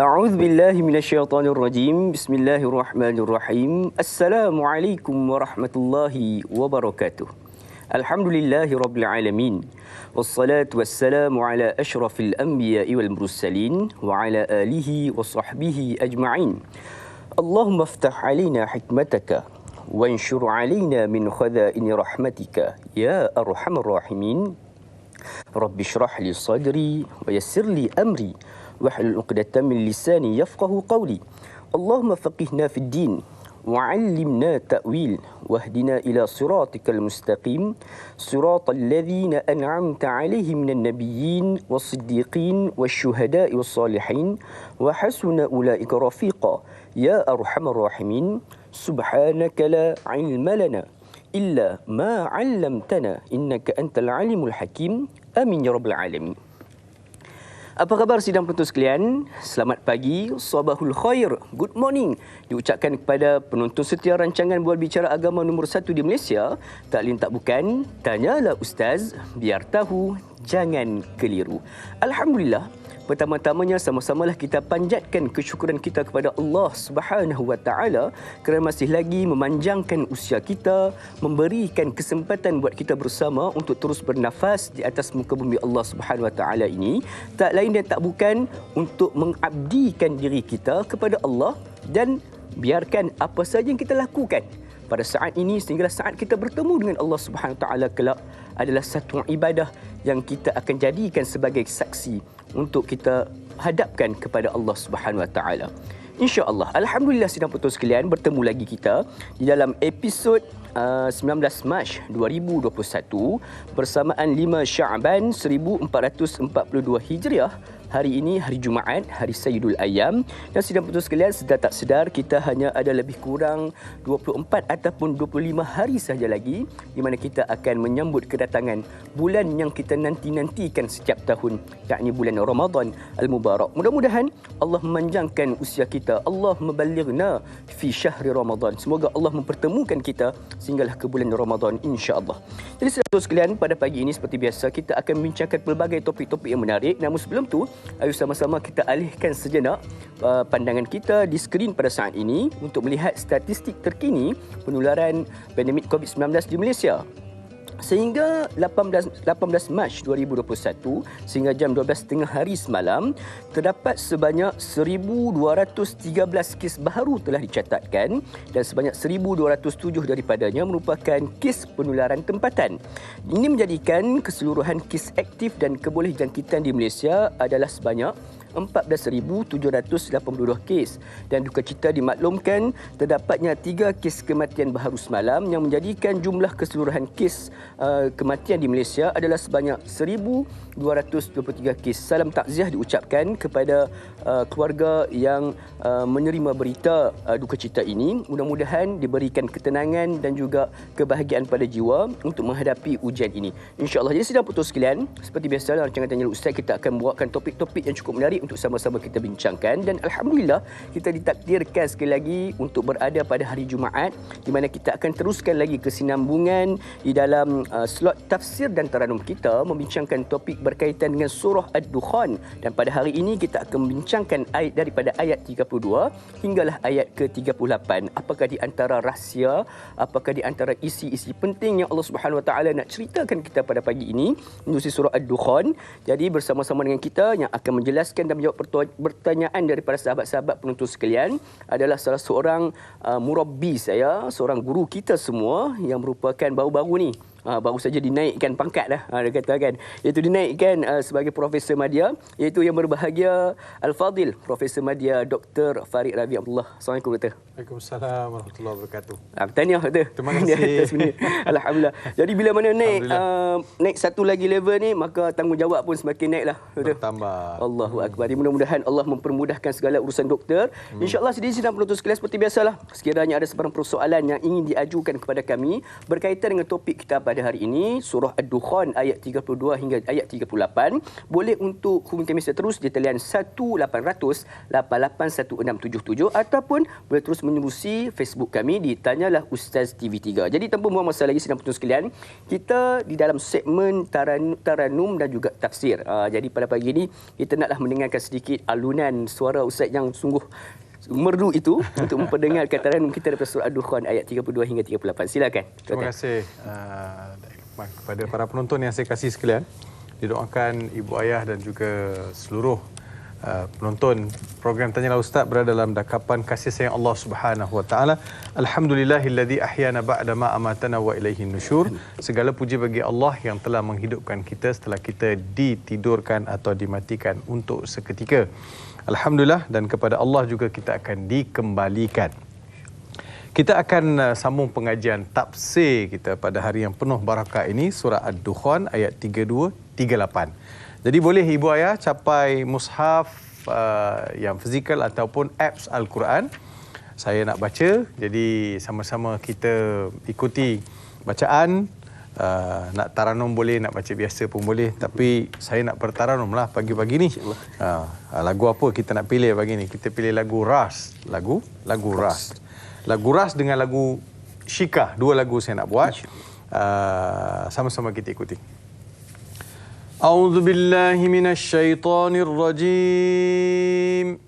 A'udzu billahi minasyaitonir rajim. Bismillahirrahmanirrahim. Assalamualaikum warahmatullahi wabarakatuh. Alhamdulillahi rabbil alamin. Wassalatu wassalamu ala asyrafil anbiya'i wal mursalin wa ala alihi wa sahbihi ajma'in. Allahumma iftah alaina hikmataka wanshur alaina min khaza'ini rahmatika ya arhamar rahimin. Rabbi shrah li sadri wa yassir li amri wahlul 'uqdatam min lisani yafqahu qawli. Allahumma faqihna fid din wa'allimna ta'wil wahdina ila siratikal mustaqim siratal ladzina an'amta 'alaihim minan nabiyyin was-siddiqin wasyuhada'i was-salihin wa hasuna ulaika rafiqa ya arhamar rahimin. Subhanaka la 'ilma lana illa ma 'allamtana innaka antal alimul hakim. Amin ya rabbal alamin. Apa khabar sidang penonton sekalian? Selamat pagi, sabahul khair, good morning diucapkan kepada penonton setia rancangan Bual Bicara Agama nombor 1 di Malaysia. Tak lain tak bukan, tanyalah Ustaz, biar tahu, jangan keliru. Alhamdulillah, pertama-tamanya sama-samalah kita panjatkan kesyukuran kita kepada Allah Subhanahu Wa Taala kerana masih lagi memanjangkan usia kita, memberikan kesempatan buat kita bersama untuk terus bernafas di atas muka bumi Allah Subhanahu Wa Taala ini. Tak lain dan tak bukan untuk mengabdikan diri kita kepada Allah dan biarkan apa saja yang kita lakukan pada saat ini sehinggalah saat kita bertemu dengan Allah Subhanahu Wa Taala kelak adalah satu ibadah yang kita akan jadikan sebagai saksi untuk kita hadapkan kepada Allah Subhanahu Wa Taala. Insya-Allah. Alhamdulillah sidang penonton sekalian, bertemu lagi kita di dalam episod 19 Mac 2021 bersamaan 5 Syaban 1442 Hijriah. Hari ini hari Jumaat, hari Sayyidul Ayyam, dan sidang penonton sekalian, sedar tak sedar kita hanya ada lebih kurang 24 ataupun 25 hari sahaja lagi di mana kita akan menyambut kedatangan bulan yang kita nanti-nantikan setiap tahun, yakni bulan Ramadan Al-Mubarak. Mudah-mudahan Allah memanjangkan usia kita. Allah membalighna fi syahri Ramadan. Semoga Allah mempertemukan kita sehinggalah ke bulan Ramadan, insya-Allah. Jadi sidang penonton sekalian, pada pagi ini seperti biasa kita akan membincangkan pelbagai topik-topik yang menarik. Namun sebelum tu, ayo sama-sama kita alihkan sejenak pandangan kita di skrin pada saat ini untuk melihat statistik terkini penularan pandemik COVID-19 di Malaysia. Sehingga 18 Mac 2021 sehingga jam 12.30 hari semalam terdapat sebanyak 1,213 kes baharu telah dicatatkan dan sebanyak 1,207 daripadanya merupakan kes penularan tempatan. Ini menjadikan keseluruhan kes aktif dan kebolehjangkitan di Malaysia adalah sebanyak 14,782 kes dan duka cita dimaklumkan terdapatnya 3 kes kematian baharu semalam yang menjadikan jumlah keseluruhan kes kematian di Malaysia adalah sebanyak 1,223 kes. Salam takziah diucapkan kepada keluarga yang menerima berita duka cita ini. Mudah-mudahan diberikan ketenangan dan juga kebahagiaan pada jiwa untuk menghadapi ujian ini, insya-Allah. Jadi sidang penonton sekalian, seperti biasa dalam rancangan Tanya Ustaz kita akan bawakan topik-topik yang cukup menarik untuk sama-sama kita bincangkan, dan alhamdulillah kita ditakdirkan sekali lagi untuk berada pada hari Jumaat di mana kita akan teruskan lagi kesinambungan di dalam slot tafsir dan taranum kita membincangkan topik berkaitan dengan surah Ad-Dukhan, dan pada hari ini kita akan membincangkan ayat daripada ayat 32 hinggalah ayat ke-38. Apakah di antara rahsia, apakah di antara isi-isi penting yang Allah Subhanahu Wa Taala nak ceritakan kita pada pagi ini menerusi surah Ad-Dukhan. Jadi bersama-sama dengan kita yang akan menjelaskan dan menjawab pertanyaan daripada sahabat-sahabat penonton sekalian adalah salah seorang murabbi saya, seorang guru kita semua yang merupakan baru-baru ni baru saja dinaikkan pangkat dah, dia kata kan, iaitu dinaikkan sebagai Profesor Madya, iaitu yang berbahagia Al-Fadil Profesor Madya Dr. Farid Rabi Abdullah. Assalamualaikum Dr. Waalaikumsalam warahmatullahi wabarakatuh. Tahniah Dr. Terima kasih. Alhamdulillah. Jadi bila mana naik satu lagi level ni, maka tanggungjawab pun semakin naik lah Dr. Bertambah. Allahu Akbar. Mudah-mudahan Allah mempermudahkan segala urusan doktor. InsyaAllah sedih sidang penonton sekalian, seperti biasalah, sekiranya ada sebarang persoalan yang ingin diajukan kepada kami berkaitan dengan topik kita pada hari ini, surah Ad-Dukhan ayat 32 hingga ayat 38. Boleh untuk hubungi kami seterus di talian 1-800-881677 ataupun boleh terus menerusi Facebook kami di Tanyalah Ustaz TV3. Jadi tanpa membuang masa lagi sidang penonton sekalian, kita di dalam segmen Taranum dan juga tafsir. Jadi pada pagi ini kita naklah mendengarkan sedikit alunan suara Ustaz yang sungguh merdu itu untuk memperdengarkan taranum kita daripada surah Ad-Dukhan ayat 32 hingga 38. Silakan. Terima kasih kepada para penonton yang saya kasih sekalian. Didoakan ibu ayah dan juga seluruh penonton program Tanyalah Ustaz berada dalam dakapan kasih sayang Allah Subhanahu wa taala. Alhamdulillahilladzi ahyana ba'da ma amatana wa ilaihin nusyur. Segala puji bagi Allah yang telah menghidupkan kita setelah kita ditidurkan atau dimatikan untuk seketika. Alhamdulillah, dan kepada Allah juga kita akan dikembalikan. Kita akan sambung pengajian tafsir kita pada hari yang penuh barakah ini, surah Ad-Dukhan ayat 32-38. Jadi boleh ibu ayah capai mushaf yang fizikal ataupun apps Al-Quran. Saya nak baca, jadi sama-sama kita ikuti bacaan. Nak taranum boleh, nak baca biasa pun boleh, tapi saya nak bertaranum lah pagi-pagi ni. Lagu apa kita nak pilih pagi ni? Kita pilih lagu Ras. Lagu Ras. Lagu Ras dengan lagu Syikah. Dua lagu saya nak buat. Sama-sama kita ikuti. A'udzu billahi minasy syaithanir rajim.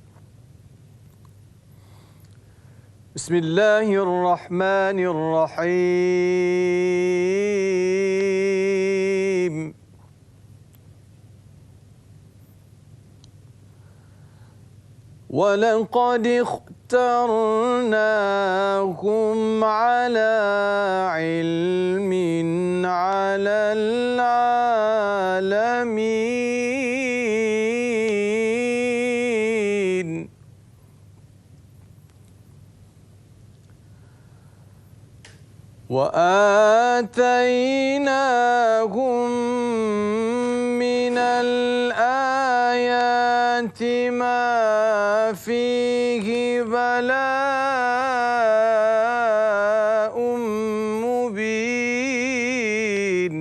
Bismillahirrahmanirrahim. وَلَقَدِ اخْتَرْنَاهُمْ عَلَى عِلْمٍ عَلَى الْعَالَمِينَ وَآتَيْنَاهُمْ مِنَ الْآيَاتِ مَا فِيهِ بَلَاءٌ مُبِينٌ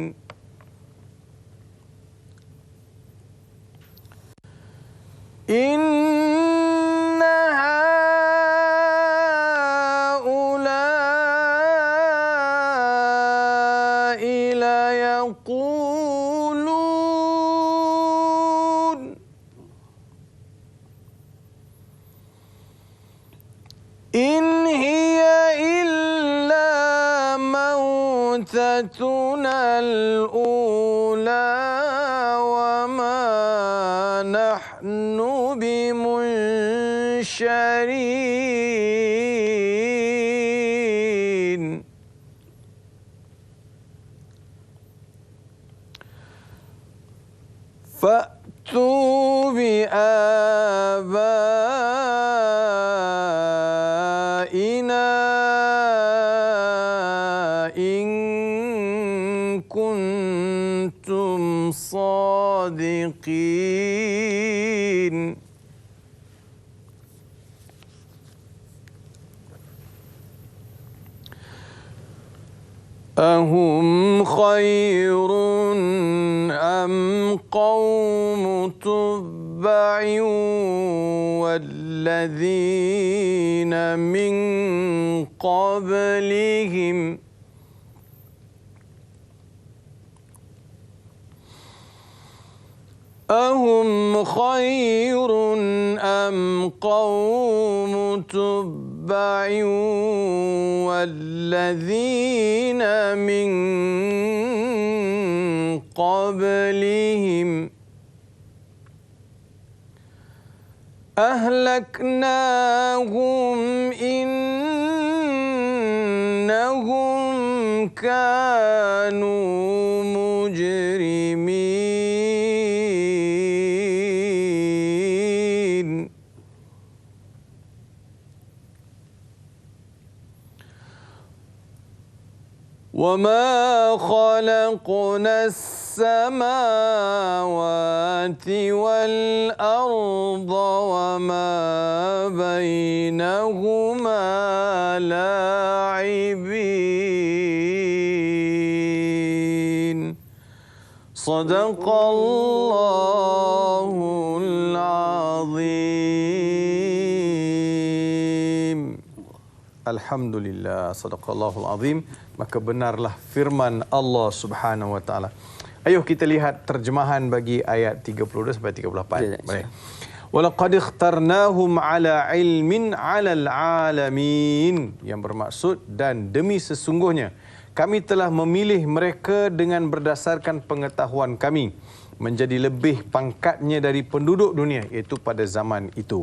إِنَّ هَؤُلَاءِ لَيَقُولُونَ إِنْ هِيَ إِلَّا مَوْتَتُنَا الْأُولَى وَمَا نَحْنُ بِمُنشَرِينَ فَأْتُوا بِآبَائِنَا إِن كُنتُمْ صَادِقِينَ أَهُمْ خَيْرٌ أَمْ قَوْمُ تُبَّعٍ وَالَّذِينَ مِنْ قَبْلِهِمْ أَهُمْ خَيْرٌ أَمْ قَوْمُ تُبَّعٍ وَالَّذِينَ مِنْ قَبْلِهِمْ أَهْلَكْنَاهُمْ إِنَّهُمْ كَانُوا مُجْرِمِينَ وَمَا خَلَقْنَا السَّمَاوَاتِ وَالْأَرْضَ وَمَا بَيْنَهُمَا لاعبين Sadaqallahul azim. Alhamdulillah, sadaqallahul azim. Maka benarlah firman Allah Subhanahu wa taala. Ayuh kita lihat terjemahan bagi ayat 32 sampai 38. Baik. Walaqad ikhtarnahum ala ilmin 'alal alamin, yang bermaksud dan demi sesungguhnya kami telah memilih mereka dengan berdasarkan pengetahuan kami menjadi lebih pangkatnya dari penduduk dunia, iaitu pada zaman itu.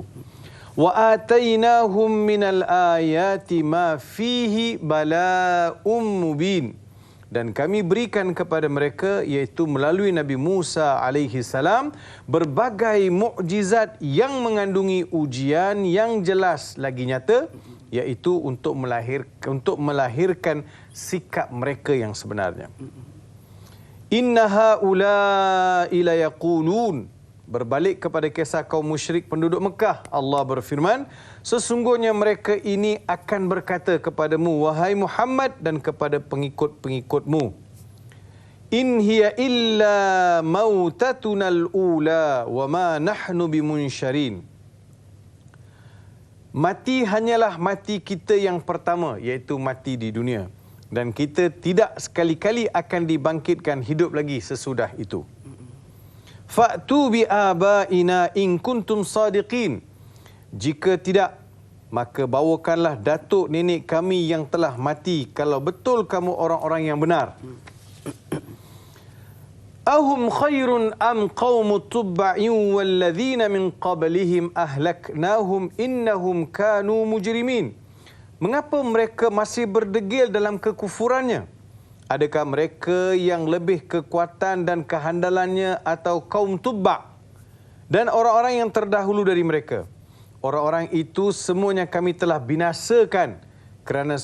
Wa atainahum minal ayati ma fihi bala'um mubin, dan kami berikan kepada mereka, iaitu melalui Nabi Musa alaihi salam, berbagai mukjizat yang mengandungi ujian yang jelas lagi nyata, iaitu untuk melahirkan sikap mereka yang sebenarnya. Inna haula'i la yaqulun, berbalik kepada kisah kaum musyrik penduduk Mekah, Allah berfirman, sesungguhnya mereka ini akan berkata kepadamu, wahai Muhammad, dan kepada pengikut-pengikutmu, in hiya illa mautatunal ula wa ma nahnu bimunsyarin. Mati hanyalah mati kita yang pertama, iaitu mati di dunia, dan kita tidak sekali-kali akan dibangkitkan hidup lagi sesudah itu. Fa'tu bi abaina in kuntum sadiqin. Jika tidak, maka bawakanlah datuk nenek kami yang telah mati kalau betul kamu orang-orang yang benar. Ahum khairun am qaumu tubba'in walladzina min qablihim ahlaknahum innahum kanu mujrimin. Mengapa mereka masih berdegil dalam kekufurannya? Adakah mereka yang lebih kekuatan dan kehandalannya atau kaum Tubba' dan orang-orang yang terdahulu dari mereka? Orang-orang itu semuanya kami telah binasakan kerana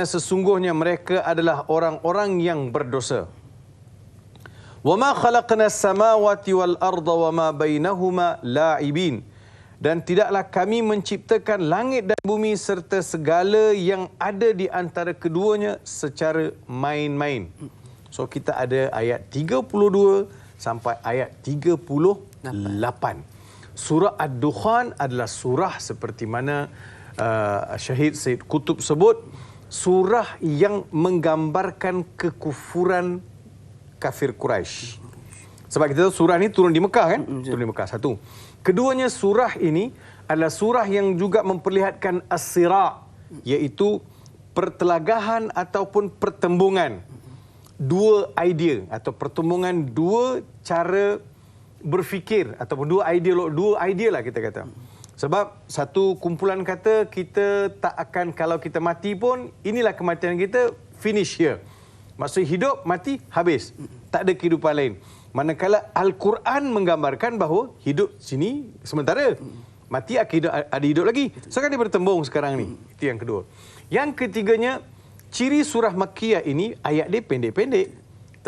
sesungguhnya mereka adalah orang-orang yang berdosa. Wa ma khalaqna as-samawati wal arda wa ma bainahuma la'ibin. Dan tidaklah kami menciptakan langit dan bumi serta segala yang ada di antara keduanya secara main-main. So kita ada ayat 32 sampai ayat 38. Surah Ad-Dukhan adalah surah seperti mana Syahid Said Qutb sebut, surah yang menggambarkan kekufuran kafir Quraisy. Sebab kita tahu surah ini turun di Mekah kan? Turun di Mekah, satu. Keduanya, surah ini adalah surah yang juga memperlihatkan as-sira', iaitu pertelagahan ataupun pertembungan dua idea atau pertembungan dua cara berfikir ataupun dua idea lah kita kata. Sebab satu kumpulan kata kita tak akan, kalau kita mati pun inilah kematian kita, finish here. Maksudnya hidup, mati, habis. Tak ada kehidupan lain. Manakala Al-Quran menggambarkan bahawa hidup sini sementara, mati ada hidup lagi. So kan dia bertembung sekarang ni. Itu yang kedua. Yang ketiganya, ciri surah Makkiyah ini ayat dia pendek-pendek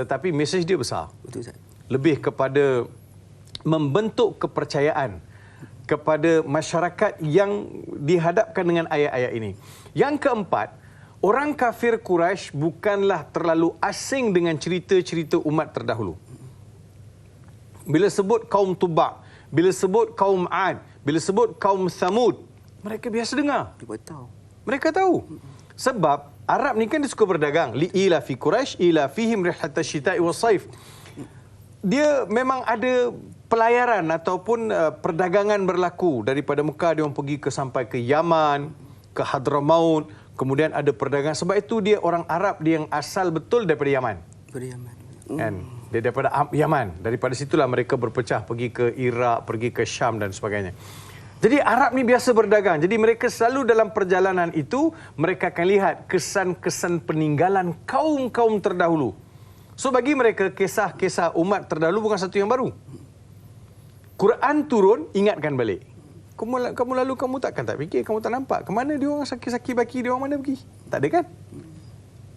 tetapi mesej dia besar. Betul, Ustaz. Lebih kepada membentuk kepercayaan kepada masyarakat yang dihadapkan dengan ayat-ayat ini. Yang keempat, orang kafir Quraisy bukanlah terlalu asing dengan cerita-cerita umat terdahulu. Bila sebut kaum Tubba', bila sebut kaum Ad, bila sebut kaum Thamud, mereka biasa dengar. Mereka tahu. Sebab Arab ni kan dia suka berdagang. Li'ila fi Quraisy ila fihim rihlata syita'i was-saif. Dia memang ada pelayaran ataupun perdagangan berlaku. Daripada Mekah dia orang pergi sampai ke Yaman, ke Hadramaut, kemudian ada perdagangan. Sebab itu dia orang Arab, dia yang asal betul daripada Yaman. Kan? Dia daripada Yaman. Daripada situlah mereka berpecah pergi ke Iraq, pergi ke Syam dan sebagainya. Jadi Arab ni biasa berdagang. Jadi mereka selalu dalam perjalanan itu, mereka akan lihat kesan-kesan peninggalan kaum-kaum terdahulu. So bagi mereka, kisah-kisah umat terdahulu bukan satu yang baru. Quran turun, ingatkan balik. Kamu lalu kamu tak fikir, kamu tak nampak. Kemana dia orang sakit-sakit baki, dia orang mana pergi? Tak ada kan?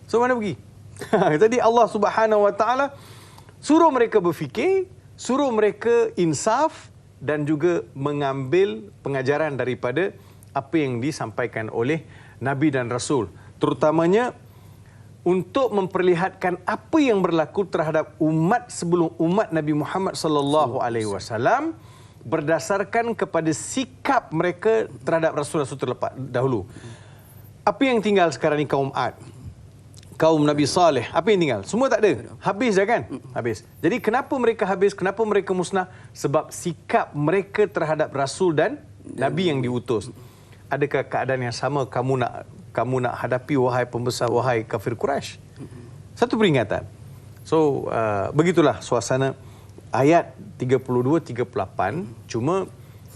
So mana pergi? Jadi Allah Subhanahu Wa Taala suruh mereka berfikir, suruh mereka insaf dan juga mengambil pengajaran daripada apa yang disampaikan oleh Nabi dan Rasul. Terutamanya untuk memperlihatkan apa yang berlaku terhadap umat sebelum umat Nabi Muhammad sallallahu alaihi wasallam berdasarkan kepada sikap mereka terhadap rasul-rasul terdahulu. Apa yang tinggal sekarang ni kaum Ad, kaum Nabi Saleh, apa yang tinggal? Semua tak ada. Habis dah kan? Habis. Jadi kenapa mereka habis? Kenapa mereka musnah? Sebab sikap mereka terhadap rasul dan nabi yang diutus. Adakah keadaan yang sama kamu nak hadapi wahai pembesar, wahai kafir Quraisy? Satu peringatan. So, begitulah suasana ayat 32-38. Cuma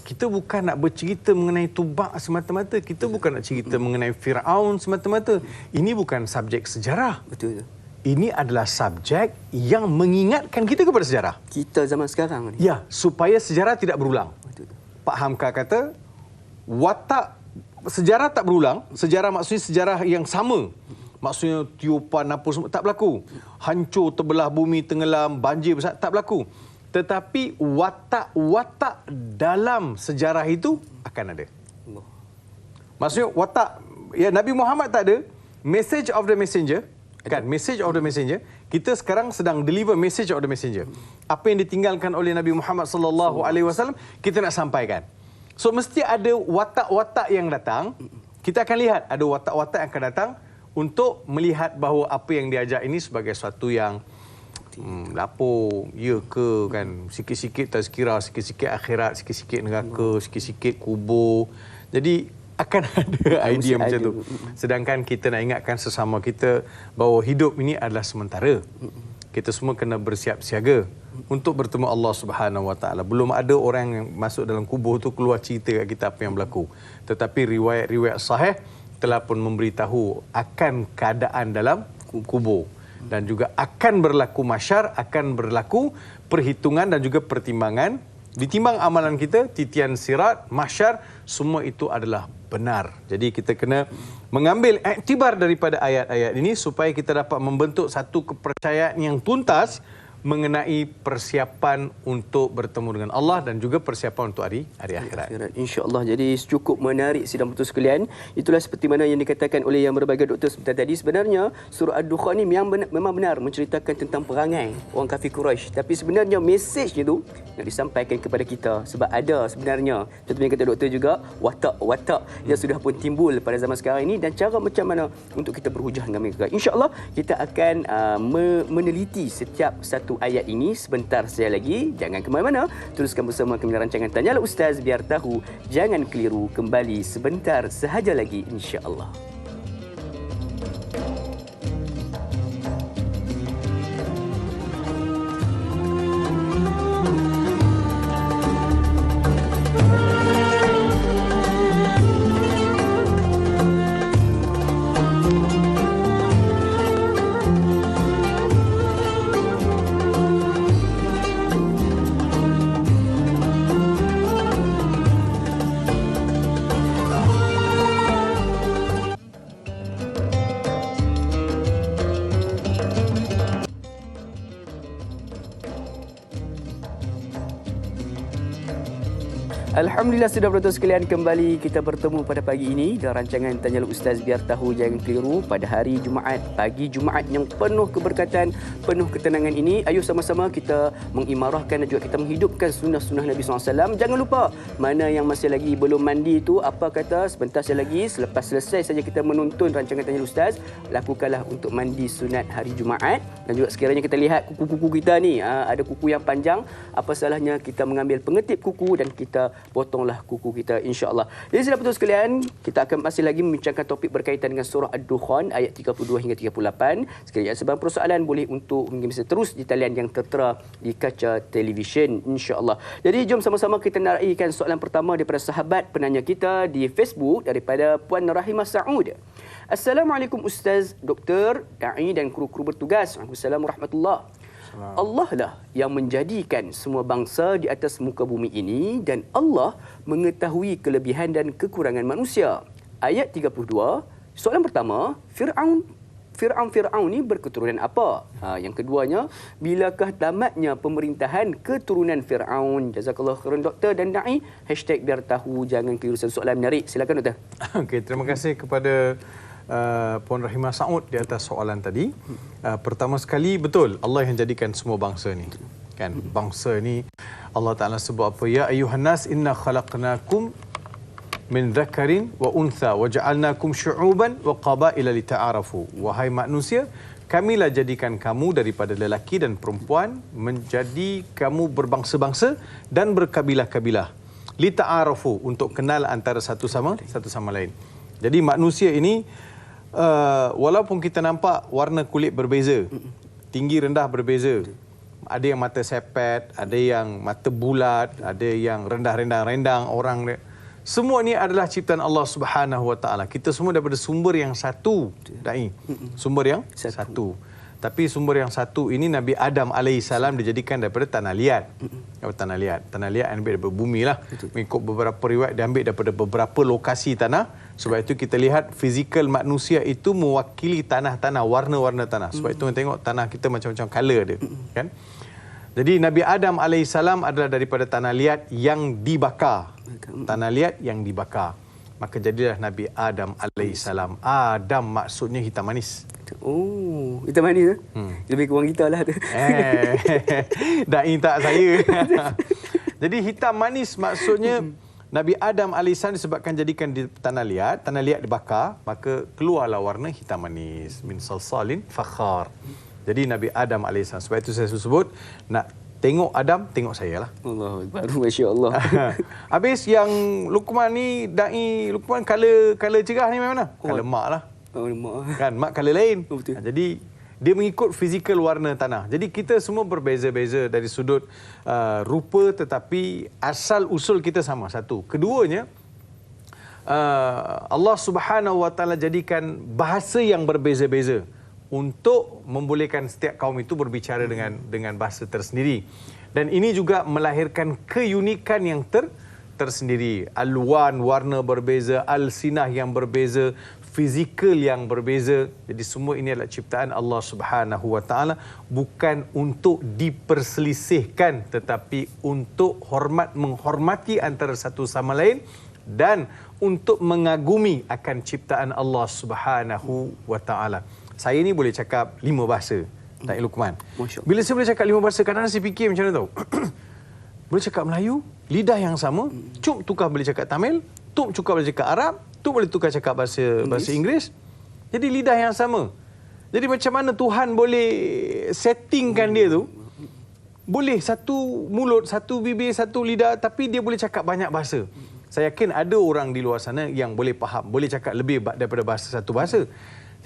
kita bukan nak bercerita mengenai Tubak semata-mata. Kita bukan nak cerita mengenai Firaun semata-mata. Ini bukan subjek sejarah. Betul. Ini adalah subjek yang mengingatkan kita kepada sejarah. Kita zaman sekarang ni. Ya, supaya sejarah tidak berulang. Betul. Pak Hamka kata, sejarah tak berulang. Sejarah maksudnya sejarah yang sama. Maksudnya tiupan apa semua tak berlaku. Hancur, terbelah bumi, tenggelam, banjir besar tak berlaku. Tetapi watak-watak dalam sejarah itu akan ada. Maksudnya watak, ya, Nabi Muhammad tak ada. Message of the messenger, kan? Message of the messenger. Kita sekarang sedang deliver message of the messenger. Apa yang ditinggalkan oleh Nabi Muhammad sallallahu alaihi wasallam kita nak sampaikan. So mesti ada watak-watak yang datang. Kita akan lihat ada watak-watak yang akan datang untuk melihat bahawa apa yang diajak ini sebagai sesuatu yang lapor, ya ke, kan, sikit-sikit tazkirah, sikit-sikit akhirat, sikit-sikit neraka, sikit-sikit kubur. Jadi akan ada idea macam tu. Sedangkan kita nak ingatkan sesama kita bahawa hidup ini adalah sementara. Kita semua kena bersiap siaga untuk bertemu Allah Subhanahu Wa Taala. Belum ada orang yang masuk dalam kubur tu keluar cerita kat kita apa yang berlaku. Tetapi riwayat-riwayat sahih telah pun memberitahu akan keadaan dalam kubur. Dan juga akan berlaku mahsyar, akan berlaku perhitungan dan juga pertimbangan. Ditimbang amalan kita, titian sirat, mahsyar, semua itu adalah benar. Jadi kita kena mengambil iktibar daripada ayat-ayat ini supaya kita dapat membentuk satu kepercayaan yang tuntas mengenai persiapan untuk bertemu dengan Allah dan juga persiapan untuk hari akhirat. InsyaAllah. Jadi cukup menarik sidang putus sekalian. Itulah seperti mana yang dikatakan oleh yang berbagai doktor sebentar tadi. Sebenarnya surah Ad-Dukhan ni memang benar menceritakan tentang perangai orang kafir Quraisy. Tapi sebenarnya mesejnya tu nak disampaikan kepada kita. Sebab ada sebenarnya, contohnya yang kata doktor juga, watak-watak yang sudah pun timbul pada zaman sekarang ini dan cara macam mana untuk kita berhujah dengan mereka. InsyaAllah kita akan meneliti setiap satu ayat ini sebentar saja lagi. Jangan ke mana-mana. Teruskan bersama kami rancangan Tanyalah Ustaz biar tahu. Jangan keliru, kembali sebentar sahaja lagi insya-Allah. Alhamdulillah sudah bertutur sekalian, kembali kita bertemu pada pagi ini dalam rancangan Tanyalah Ustaz biar tahu jangan keliru pada hari Jumaat, pagi Jumaat yang penuh keberkatan, penuh ketenangan ini. Ayuh sama-sama kita mengimarahkan dan juga kita menghidupkan sunnah-sunnah Nabi SAW. Jangan lupa, mana yang masih lagi belum mandi itu, apa kata sebentar saja lagi, selepas selesai saja kita menonton rancangan Tanyalah Ustaz, lakukanlah untuk mandi sunat hari Jumaat. Dan juga sekiranya kita lihat kuku-kuku kita ni, ada kuku yang panjang, apa salahnya kita mengambil pengetip kuku dan kita potonglah kuku kita insya-Allah. Jadi saudara betul sekalian, kita akan masih lagi membincangkan topik berkaitan dengan surah Ad-Dukhan ayat 32 hingga 38. Sekiranya ada sebab persoalan boleh untuk mungkin bisa terus di talian yang tertera di kaca televisyen insya-Allah. Jadi jom sama-sama kita naraikan soalan pertama daripada sahabat penanya kita di Facebook daripada Puan Rahimah Saud. Assalamualaikum Ustaz, Doktor, Da'i dan kru-kru bertugas. Waalaikumsalam warahmatullahi. Allah lah yang menjadikan semua bangsa di atas muka bumi ini dan Allah mengetahui kelebihan dan kekurangan manusia. Ayat 32, soalan pertama, Fir'aun ni berketurunan apa? Yang keduanya, bilakah tamatnya pemerintahan keturunan Fir'aun? Jazakallah khairan Doktor dan Da'i. Hashtag biar tahu jangan keliru. Soalan menarik. Silakan Doktor. Okey, terima kasih kepada Puan Rahimah Saud di atas soalan tadi. Pertama sekali, betul, Allah yang jadikan semua bangsa ni. Kan, bangsa ni Allah Ta'ala sebut apa? Ya ayuhan nas inna khalaqnakum min dzakarin wa untha wa ja'alnakum syu'uban wa qabaila lita'arafu. Wahai manusia, kamilah jadikan kamu daripada lelaki dan perempuan menjadi kamu berbangsa-bangsa dan berkabilah-kabilah. Lita'arafu, untuk kenal antara satu sama lain. Jadi manusia ini walaupun kita nampak warna kulit berbeza, tinggi rendah berbeza. Ada yang mata sepet, ada yang mata bulat, ada yang rendah-rendang orang dia. Semua ni adalah ciptaan Allah Subhanahu Wa Taala. Kita semua daripada sumber yang satu, dai. Sumber yang satu. Tapi sumber yang satu ini Nabi Adam alaihissalam dijadikan daripada tanah liat. Tanah liat ambil daripada bumi lah. Mengikut beberapa riwayat dia ambil daripada beberapa lokasi tanah. Sebab itu kita lihat fizikal manusia itu mewakili tanah-tanah, warna-warna tanah. Sebab itu kita tengok tanah kita macam-macam color dia, kan? Jadi Nabi Adam alaihissalam adalah daripada tanah liat yang dibakar. Tanah liat yang dibakar. Maka jadilah Nabi Adam alaihissalam. Adam maksudnya hitam manis. Oh, hitam manis. Lebih kurang kita lah tu. Dai tak saya. Jadi hitam manis maksudnya Nabi Adam alaihissalam disebabkan jadikan di tanah liat dibakar, maka keluarlah warna hitam manis. Min salsalin fakhar. Jadi Nabi Adam AS. Sebab itu saya sebut, nak tengok Adam, tengok saya lah. Allah, baru Masya Allah. Habis yang Luqman ni, Da'i Luqman, color cerah ni memang mana? Color mak lah. Oh, mak. Kan, mak color lain. Oh, betul. Jadi, dia mengikut fizikal warna tanah. Jadi, kita semua berbeza-beza dari sudut rupa, tetapi asal usul kita sama. Satu. Keduanya, Allah Subhanahu Wa Taala jadikan bahasa yang berbeza-beza untuk membolehkan setiap kaum itu berbicara dengan bahasa tersendiri. Dan ini juga melahirkan keunikan yang tersendiri. Alwan, warna berbeza, alsinah yang berbeza, fizikal yang berbeza. Jadi semua ini adalah ciptaan Allah Subhanahu Wa Taala, bukan untuk diperselisihkan, tetapi untuk menghormati antara satu sama lain dan untuk mengagumi akan ciptaan Allah Subhanahu Wa Taala. Saya ni boleh cakap 5 bahasa, Da'i Luqman. Bila saya boleh cakap 5 bahasa, kadang-kadang saya fikir macam mana tahu? Boleh cakap Melayu, lidah yang sama, Cuk tukar boleh cakap Tamil, Tuk tukar boleh cakap Arab, Tuk boleh tukar cakap bahasa Inggeris. Jadi lidah yang sama. Jadi macam mana Tuhan boleh settingkan dia tu? Boleh satu mulut, satu bibir, satu lidah, tapi dia boleh cakap banyak bahasa. Saya yakin ada orang di luar sana yang boleh faham, boleh cakap lebih daripada satu bahasa.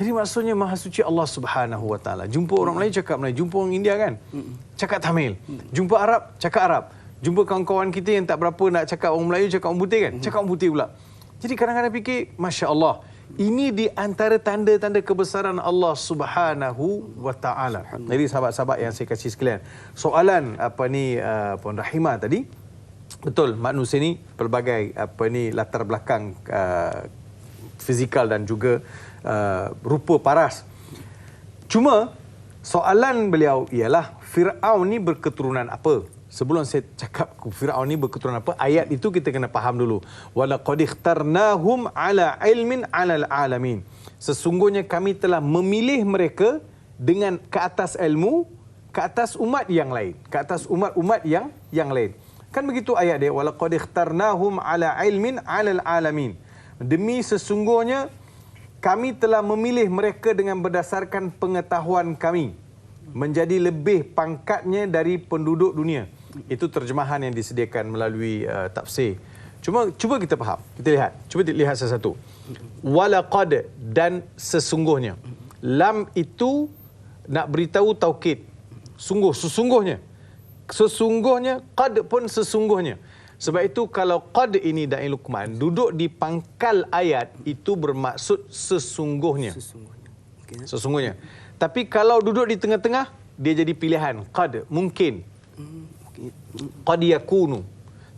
Jadi maksudnya Maha Suci Allah Subhanahu Wa Taala. Jumpa orang Melayu cakap Melayu, jumpa orang India kan cakap Tamil, jumpa Arab cakap Arab, jumpa kawan-kawan kita yang tak berapa nak cakap orang Melayu cakap orang putih kan, cakap orang putih pula. Jadi kadang-kadang fikir, Masya Allah, ini di antara tanda-tanda kebesaran Allah Subhanahu Wa Taala. Jadi sahabat-sahabat yang saya kasih sekalian, soalan Puan Rahimah tadi, betul, manusia ni pelbagai latar belakang fizikal dan juga rupa paras. Cuma soalan beliau ialah Fir'aun ni berketurunan apa? Sebelum saya cakap Fir'aun ni berketurunan apa, ayat itu kita kena faham dulu. Walaqad ikhtarnahum ala ilmin 'alal alamin. Sesungguhnya kami telah memilih mereka dengan ke atas ilmu, ke atas umat yang lain, ke atas umat-umat yang lain. Kan begitu ayat dia, walaqad ikhtarnahum ala ilmin 'alal alamin. Demi sesungguhnya kami telah memilih mereka dengan berdasarkan pengetahuan kami menjadi lebih pangkatnya dari penduduk dunia. Itu terjemahan yang disediakan melalui tafsir. Cuba kita faham. Kita lihat. Cuba lihat satu-satu. Walaqad, dan sesungguhnya. Lam itu nak beritahu taukid. Sungguh, sesungguhnya. Sesungguhnya, qad pun sesungguhnya. Sebab itu kalau qad ini Da'i Luqman duduk di pangkal ayat, itu bermaksud sesungguhnya. Sesungguhnya. Tapi kalau duduk di tengah-tengah, dia jadi pilihan. Qad, mungkin. Qad yakunu.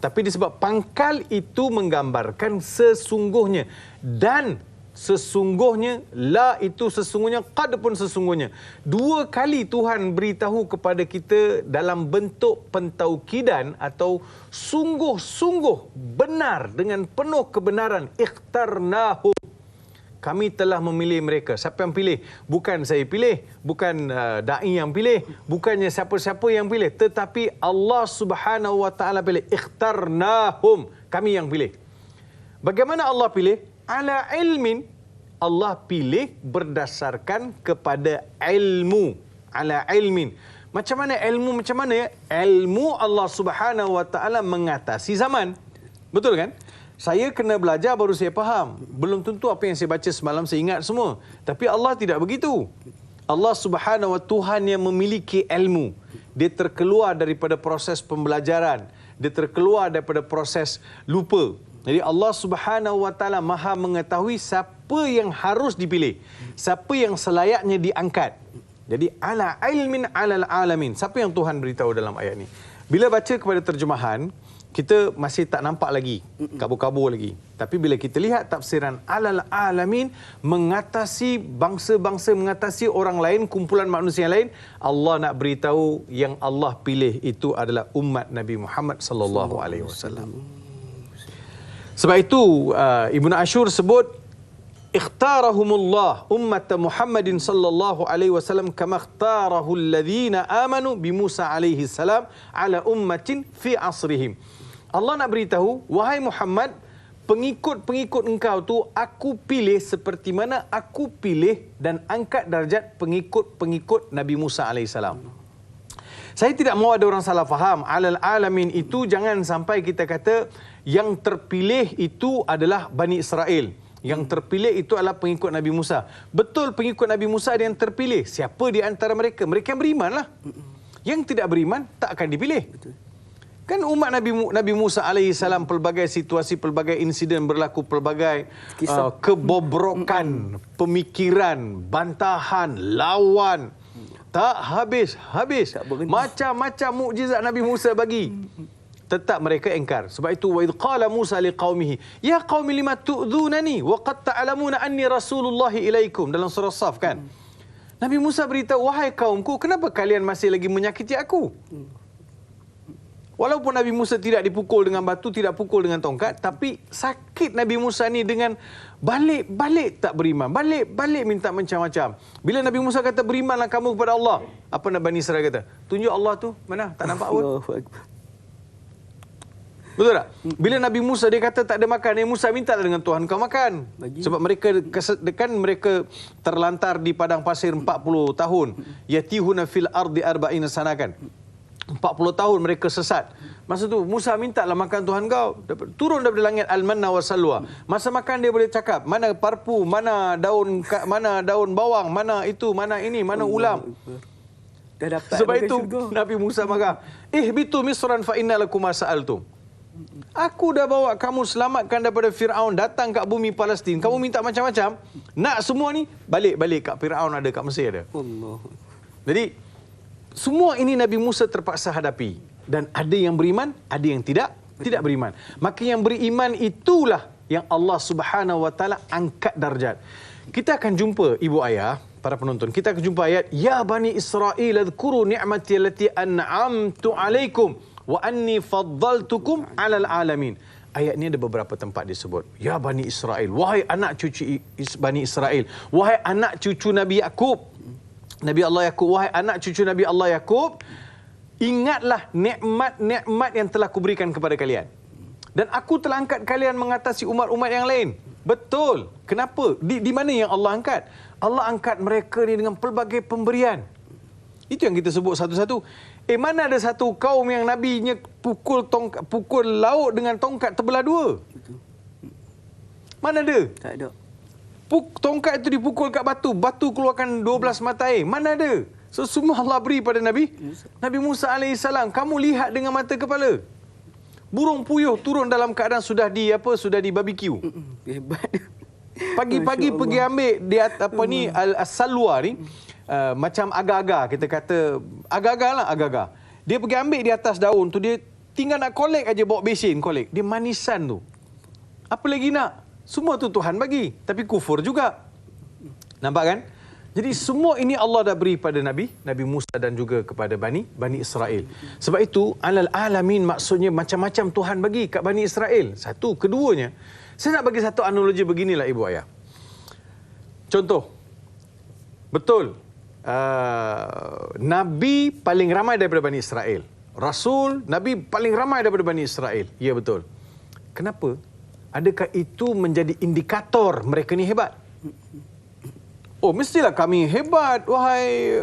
Tapi disebab pangkal itu menggambarkan sesungguhnya. Dan sesungguhnya, la itu sesungguhnya, qad pun sesungguhnya. 2 kali Tuhan beritahu kepada kita dalam bentuk pentaukidan atau sungguh-sungguh benar dengan penuh kebenaran. Ikhtarnahum. kami telah memilih mereka. Siapa yang pilih? Bukan saya pilih, bukan dai yang pilih, bukannya siapa-siapa yang pilih, tetapi Allah Subhanahu wa taala pilih. Ikhtarnahum, kami yang pilih. Bagaimana Allah pilih? Ala ilmin. Allah pilih berdasarkan kepada ilmu. Ala ilmin. Macam mana ilmu? Macam mana ya? Ilmu Allah Subhanahu wa taala mengatasi zaman. Betul kan? Saya kena belajar baru saya faham. Belum tentu apa yang saya baca semalam saya ingat semua. Tapi Allah tidak begitu. Allah Subhanahu wa Tuhan yang memiliki ilmu. Dia terkeluar daripada proses pembelajaran. Dia terkeluar daripada proses lupa. Jadi Allah Subhanahu wa taala Maha mengetahui siapa yang harus dipilih, siapa yang selayaknya diangkat. Jadi ala ilmin alal alamin. Siapa yang Tuhan beritahu dalam ayat ni? Bila baca kepada terjemahan, kita masih tak nampak lagi, kabur-kabur lagi. Tapi bila kita lihat tafsiran alal alamin, mengatasi bangsa-bangsa, mengatasi orang lain, kumpulan manusia lain, Allah nak beritahu yang Allah pilih itu adalah umat Nabi Muhammad sallallahu alaihi wasallam. Sebab itu Ibnu Ashur sebut ikhtarahumullah ummat Muhammadin sallallahu alaihi wasallam kama ikhtarahu alladhina amanu bi Musa alaihi salam ala ummatin fi asrihim. Allah nak beritahu, wahai Muhammad, pengikut-pengikut engkau tu aku pilih seperti mana aku pilih dan angkat darjat pengikut-pengikut Nabi Musa alaihi salam. Saya tidak mahu ada orang salah faham. Alal alamin itu jangan sampai kita kata yang terpilih itu adalah Bani Israel. Yang terpilih itu adalah pengikut Nabi Musa. Betul, pengikut Nabi Musa ada yang terpilih. Siapa di antara mereka? Mereka yang beriman lah. Yang tidak beriman tak akan dipilih. Kan umat Nabi Musa alaihi salam, pelbagai situasi, pelbagai insiden berlaku, pelbagai kebobrokan, pemikiran, bantahan, lawan. Tak habis. Macam-macam mukjizat Nabi Musa bagi. Tetap mereka engkar. Sebab itu wa idh qala Musa liqaumihi ya qaumi lima tu'dhunani wa qad ta'lamuna anni rasulullah ilaikum, dalam surah Saf kan. Nabi Musa beritahu, wahai kaumku, kenapa kalian masih lagi menyakiti aku? Walaupun Nabi Musa tidak dipukul dengan batu, tidak pukul dengan tongkat, tapi sakit Nabi Musa ni dengan balik-balik tak beriman. Balik-balik minta macam-macam. Bila Nabi Musa kata berimanlah kamu kepada Allah, apa Bani Israel kata? Tunjuk Allah tu, mana? Tak nampak pun. Betul tak? Bila Nabi Musa dia kata tak ada makan, Nabi Musa mintalah dengan Tuhan kau makan. Sebab mereka terlantar di padang pasir 40 tahun. Yatihuna fil ardi arba'ina sana kan. 40 tahun mereka sesat. Masa tu Musa mintalah makan Tuhan kau. Turun daripada langit al-manna wa salwa. Masa makan dia boleh cakap, mana parpu, mana daun bawang, mana itu, mana ini, mana ulam. Sebab itu Nabi Musa marah. Ihbitu misran fa inna lakum ma sa'altum. Aku dah bawa kamu selamatkan daripada Fir'aun, datang kat bumi Palestin. Kamu minta macam-macam. Nak semua ni, balik-balik kat Fir'aun ada, kat Mesir ada. Allah. Jadi, semua ini Nabi Musa terpaksa hadapi. Dan ada yang beriman, ada yang tidak beriman. Maka yang beriman itulah yang Allah Subhanahu wa taala angkat darjat. Kita akan jumpa ibu ayah, para penonton. Kita akan jumpa ayat, ya Bani Israel adhkuru ni'mati allati an'amtu alaikum wa anni faddaltukum 'alal alamin. Ayat ni ada beberapa tempat disebut. Ya Bani Israel, wahai anak cucu Bani Israel, wahai anak cucu Nabi Yakub. Nabi Allah Yakub, wahai anak cucu Nabi Allah Yakub, ingatlah nikmat-nikmat yang telah kuberikan kepada kalian. Dan aku telah angkat kalian mengatasi umat-umat yang lain. Betul. Kenapa? Di mana yang Allah angkat? Allah angkat mereka ni dengan pelbagai pemberian. Itu yang kita sebut satu-satu. Mana ada satu kaum yang nabinya pukul laut dengan tongkat terbelah dua? Mana ada? Tak ada. Tongkat itu dipukul kat batu keluarkan 12 mata air. Mana ada? So semua Allah beri pada Nabi Musa alaihissalam. Kamu lihat dengan mata kepala. Burung puyuh turun dalam keadaan sudah di barbecue. Hebat. Pagi-pagi pergi ambil dia as-salwa ni. Macam agar-agar, kita kata agar-agar. Dia pergi ambil di atas daun tu, dia tinggal nak kolek aja, bawa besin kolek. Dia manisan tu. Apa lagi nak? Semua tu Tuhan bagi, tapi kufur juga. Nampak kan? Jadi semua ini Allah dah beri pada Nabi Musa dan juga kepada Bani Israel. Sebab itu alal alamin maksudnya macam-macam Tuhan bagi kat Bani Israel. Satu, keduanya, saya nak bagi satu analogi beginilah ibu ayah. Contoh, betul, Nabi paling ramai daripada Bani Israel. Rasul, Nabi paling ramai daripada Bani Israel. Ya, betul. Kenapa? Adakah itu menjadi indikator mereka ni hebat? Oh, mestilah kami hebat, wahai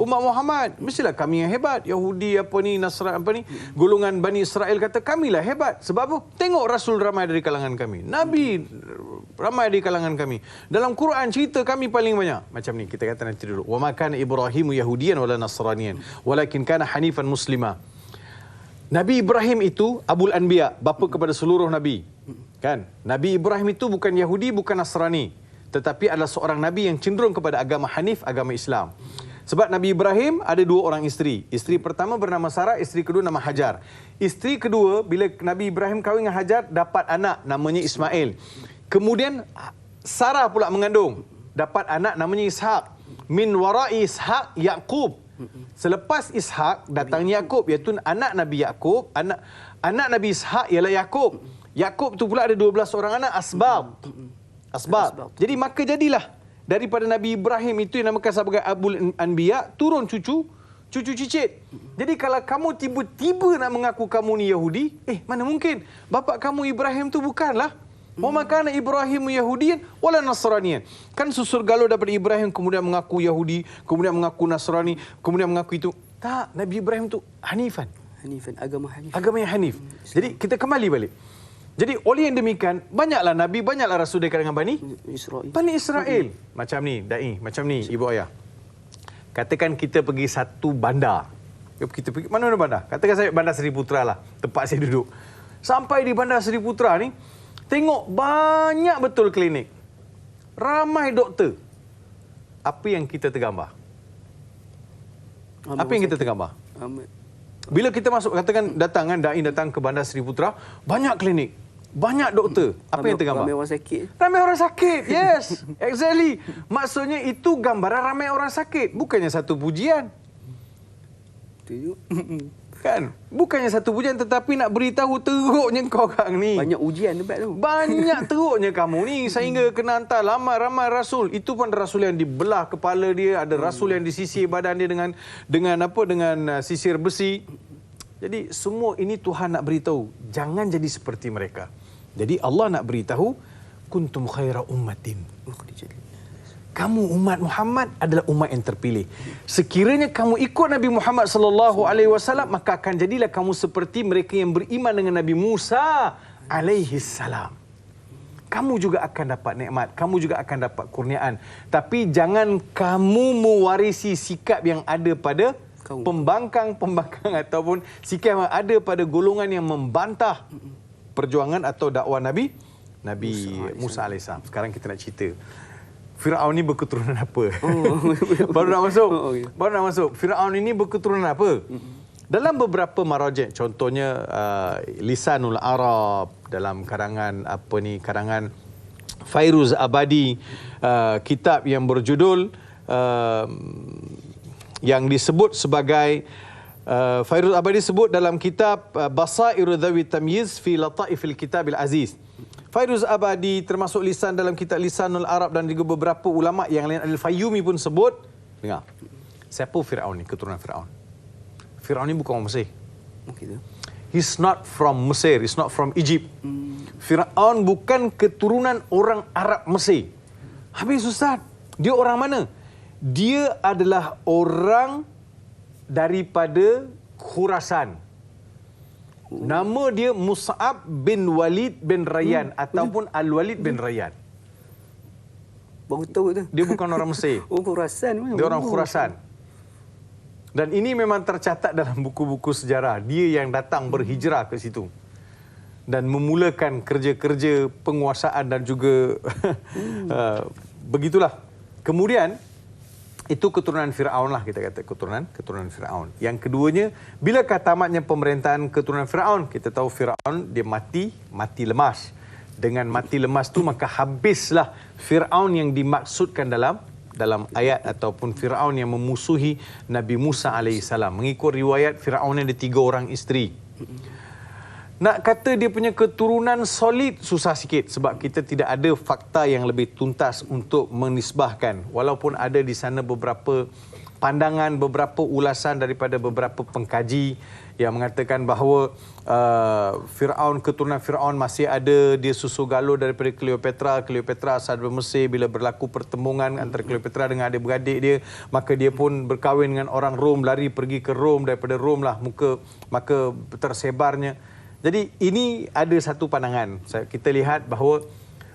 umat Muhammad. Mestilah kami yang hebat. Yahudi apa ni, Nasrani apa ni, golongan Bani Israel kata kamilah hebat. Sebab apa? Tengok Rasul ramai dari kalangan kami. Nabi ramai dari kalangan kami. Dalam Quran cerita kami paling banyak. Macam ni kita kata nanti dulu. Wa ma kana Ibrahimu Yahudiyan wala Nasraniyan, walakin kana hanifan muslima. Nabi Ibrahim itu Abul Anbiya, bapa kepada seluruh nabi. Kan? Nabi Ibrahim itu bukan Yahudi, bukan Nasrani, tetapi adalah seorang Nabi yang cenderung kepada agama Hanif, agama Islam. Sebab Nabi Ibrahim ada 2 orang isteri. Isteri pertama bernama Sarah, isteri kedua nama Hajar. Isteri kedua, bila Nabi Ibrahim kahwin dengan Hajar, dapat anak namanya Ismail. Kemudian Sarah pula mengandung, dapat anak namanya Ishaq. Min wara'i Ishaq, Yaqub. Selepas Ishaq datang Yaqub, iaitu anak Nabi Yaqub. Anak Nabi Ishaq ialah Yaqub. Yaqub tu pula ada 12 orang anak, Asbab. Jadi maka jadilah daripada Nabi Ibrahim itu yang namakan sebagai Abul Anbiya, turun cucu cicit. Jadi kalau kamu tiba-tiba nak mengaku kamu ni Yahudi, mana mungkin? Bapa kamu Ibrahim tu bukanlah. Wa ma kana Ibrahimu Yahudiyan wala Nasraniyan. Kan susur galuh daripada Ibrahim, kemudian mengaku Yahudi, kemudian mengaku Nasrani, kemudian mengaku itu. Tak, Nabi Ibrahim tu Hanifan, agama Hanif. Agama yang Hanif. Jadi kita kembali balik. Jadi oleh yang demikian, banyaklah Nabi, banyaklah Rasul dari kalangan Bani Israel. Macam ni, Da'i, macam ni, Ibu Ayah. Katakan kita pergi satu bandar. Kita pergi, mana bandar? Katakan saya Bandar Seri Putra lah, tempat saya duduk. Sampai di Bandar Seri Putra ni, tengok banyak betul klinik. Ramai doktor. Apa yang kita tergambar? Apa yang kita tergambar? Bila kita masuk, katakan datang kan, Da'i datang ke Bandar Seri Putra, banyak klinik, banyak doktor. Apa yang tergambar? Ramai orang sakit. Ramai orang sakit, yes. Exactly. Maksudnya itu gambaran ramai orang sakit. Bukannya satu pujian. Itu Kan? Bukannya satu pujian, tetapi nak beritahu teruknya kau orang ni. banyak ujian tempat tu. Banyak teruknya kamu ni, sehingga kena hantar ramai Rasul. Itu pun ada Rasul yang dibelah kepala dia, ada Rasul yang disisir badan dia dengan sisir besi. Jadi semua ini Tuhan nak beritahu, jangan jadi seperti mereka. Jadi Allah nak beritahu, kuntum khaira ummatin. Kamu umat Muhammad adalah umat yang terpilih. Sekiranya kamu ikut Nabi Muhammad sallallahu alaihi wasallam, maka akan jadilah kamu seperti mereka yang beriman dengan Nabi Musa alaihi salam. Kamu juga akan dapat nikmat, kamu juga akan dapat kurniaan. Tapi jangan kamu mewarisi sikap yang ada pada pembangkang ataupun sikap yang ada pada golongan yang membantah perjuangan atau dakwah Nabi Musa alaihissalam. Sekarang kita nak cerita. Firaun ni berketurunan apa? Baru nak masuk. Firaun ini berketurunan apa? Dalam beberapa maraji', contohnya Lisanul Arab, dalam karangan karangan Fairuz Abadi, kitab yang berjudul yang disebut sebagai Fairuz Abadi sebut dalam kitab Basairu Dhawi Tamyiz fi Lataifil Kitabil Aziz. Fairuz Abadi termasuk lisan dalam kitab Lisanul Arab, dan juga beberapa ulama yang lain, Al-Fayyumi pun sebut. Dengar. Siapa Firaun ni? Keturunan Firaun. Firaun ni bukan orang Mesir. He's not from Mesir, he's not from Egypt. Firaun bukan keturunan orang Arab Mesir. Habis Ustaz, dia orang mana? Dia adalah orang daripada Khurasan. Nama dia Mus'ab bin Walid bin Rayyan ataupun Al-Walid bin Rayyan. Baru tahu tu. Dia bukan orang Mesir. Orang Khurasan. Dia orang Khurasan. Dan ini memang tercatat dalam buku-buku sejarah. Dia yang datang berhijrah ke situ dan memulakan kerja-kerja penguasaan dan juga begitulah. Kemudian itu keturunan Firaun lah, kita kata keturunan Firaun. Yang keduanya, bilakah tamatnya pemerintahan keturunan Firaun? Kita tahu Firaun dia mati lemas. Dengan mati lemas tu maka habislah Firaun yang dimaksudkan dalam ayat ataupun Firaun yang memusuhi Nabi Musa alaihissalam. Mengikut riwayat, Firaun ada 3 orang isteri. nak kata dia punya keturunan solid susah sikit sebab kita tidak ada fakta yang lebih tuntas untuk menisbahkan. Walaupun ada di sana beberapa pandangan, beberapa ulasan daripada beberapa pengkaji yang mengatakan bahawa Firaun, keturunan Firaun masih ada, dia susu galuh daripada Cleopatra. Cleopatra asal dari Mesir. Bila berlaku pertemuan antara Cleopatra dengan adik-beradik dia, maka dia pun berkahwin dengan orang Rom, lari pergi ke Rom, daripada Rom lah maka tersebarnya. Jadi ini ada satu pandangan. Kita lihat bahawa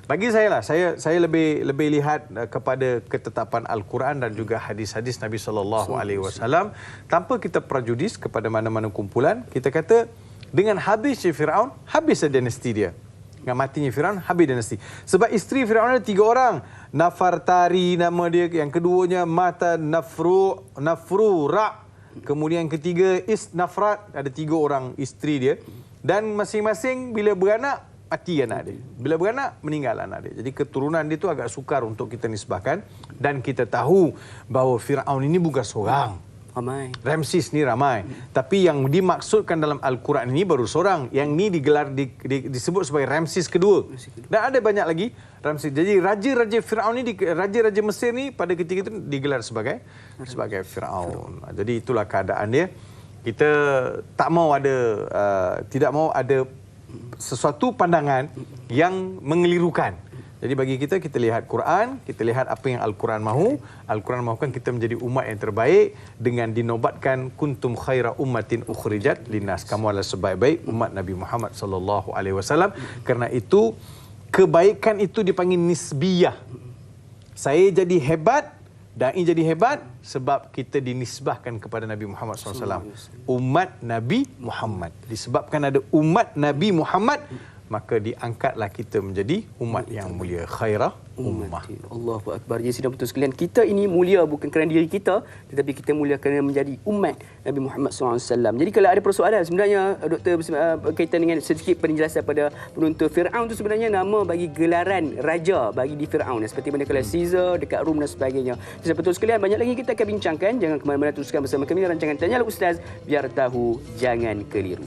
bagi saya lah, saya lebih lihat kepada ketetapan Al-Quran dan juga hadis-hadis Nabi SAW tanpa kita prejudis kepada mana-mana kumpulan. Kita kata dengan habisnya Firaun, habis dinasti dia. Dengan matinya Firaun, habis dinasti. Sebab isteri Firaun ada 3 orang. Nafartari nama dia, yang keduanya Mata Nafrura. Kemudian yang ketiga Isnafrat, ada 3 orang isteri dia. Dan masing-masing bila beranak, mati anak dia. Bila beranak, meninggal anak dia. Jadi keturunan dia tu agak sukar untuk kita nisbahkan. Dan kita tahu bahawa Firaun ini bukan seorang. Ramai. Ramses ni ramai. Tapi yang dimaksudkan dalam Al-Quran ini baru seorang. Yang ni disebut sebagai Ramses kedua. Dan ada banyak lagi Ramses. Jadi raja-raja Firaun ni, raja-raja Mesir ni pada ketika itu digelar sebagai Firaun. Jadi itulah keadaan dia. Kita tak mau ada tidak mau ada sesuatu pandangan yang mengelirukan. Jadi bagi kita lihat Quran, kita lihat apa yang Al-Quran mahu. Al-Quran mahukan kita menjadi umat yang terbaik dengan dinobatkan kuntum khaira ummatin ukhrijat linnas. Kamu adalah sebaik-baik umat Nabi Muhammad sallallahu alaihi wasallam. Kerana itu kebaikan itu dipanggil nisbiyah. Saya jadi hebat, dai jadi hebat sebab kita dinisbahkan kepada Nabi Muhammad SAW. Umat Nabi Muhammad. Disebabkan ada umat Nabi Muhammad, maka diangkatlah kita menjadi umat yang mulia. Khairah ummah. Allahu Akbar. Jadi sidang betul sekalian, kita ini mulia bukan kerana diri kita, tetapi kita mulia kerana menjadi umat Nabi Muhammad SAW. Jadi kalau ada persoalan, sebenarnya Doktor berkaitan dengan sedikit penjelasan pada penonton, Firaun itu sebenarnya nama bagi gelaran raja bagi di Firaun. Seperti mana kalau Caesar dekat Rom dan sebagainya. Jadi betul sekalian, banyak lagi kita akan bincangkan. Jangan ke mana-mana, teruskan bersama kami rancangan Tanyalah Ustaz, biar tahu jangan keliru.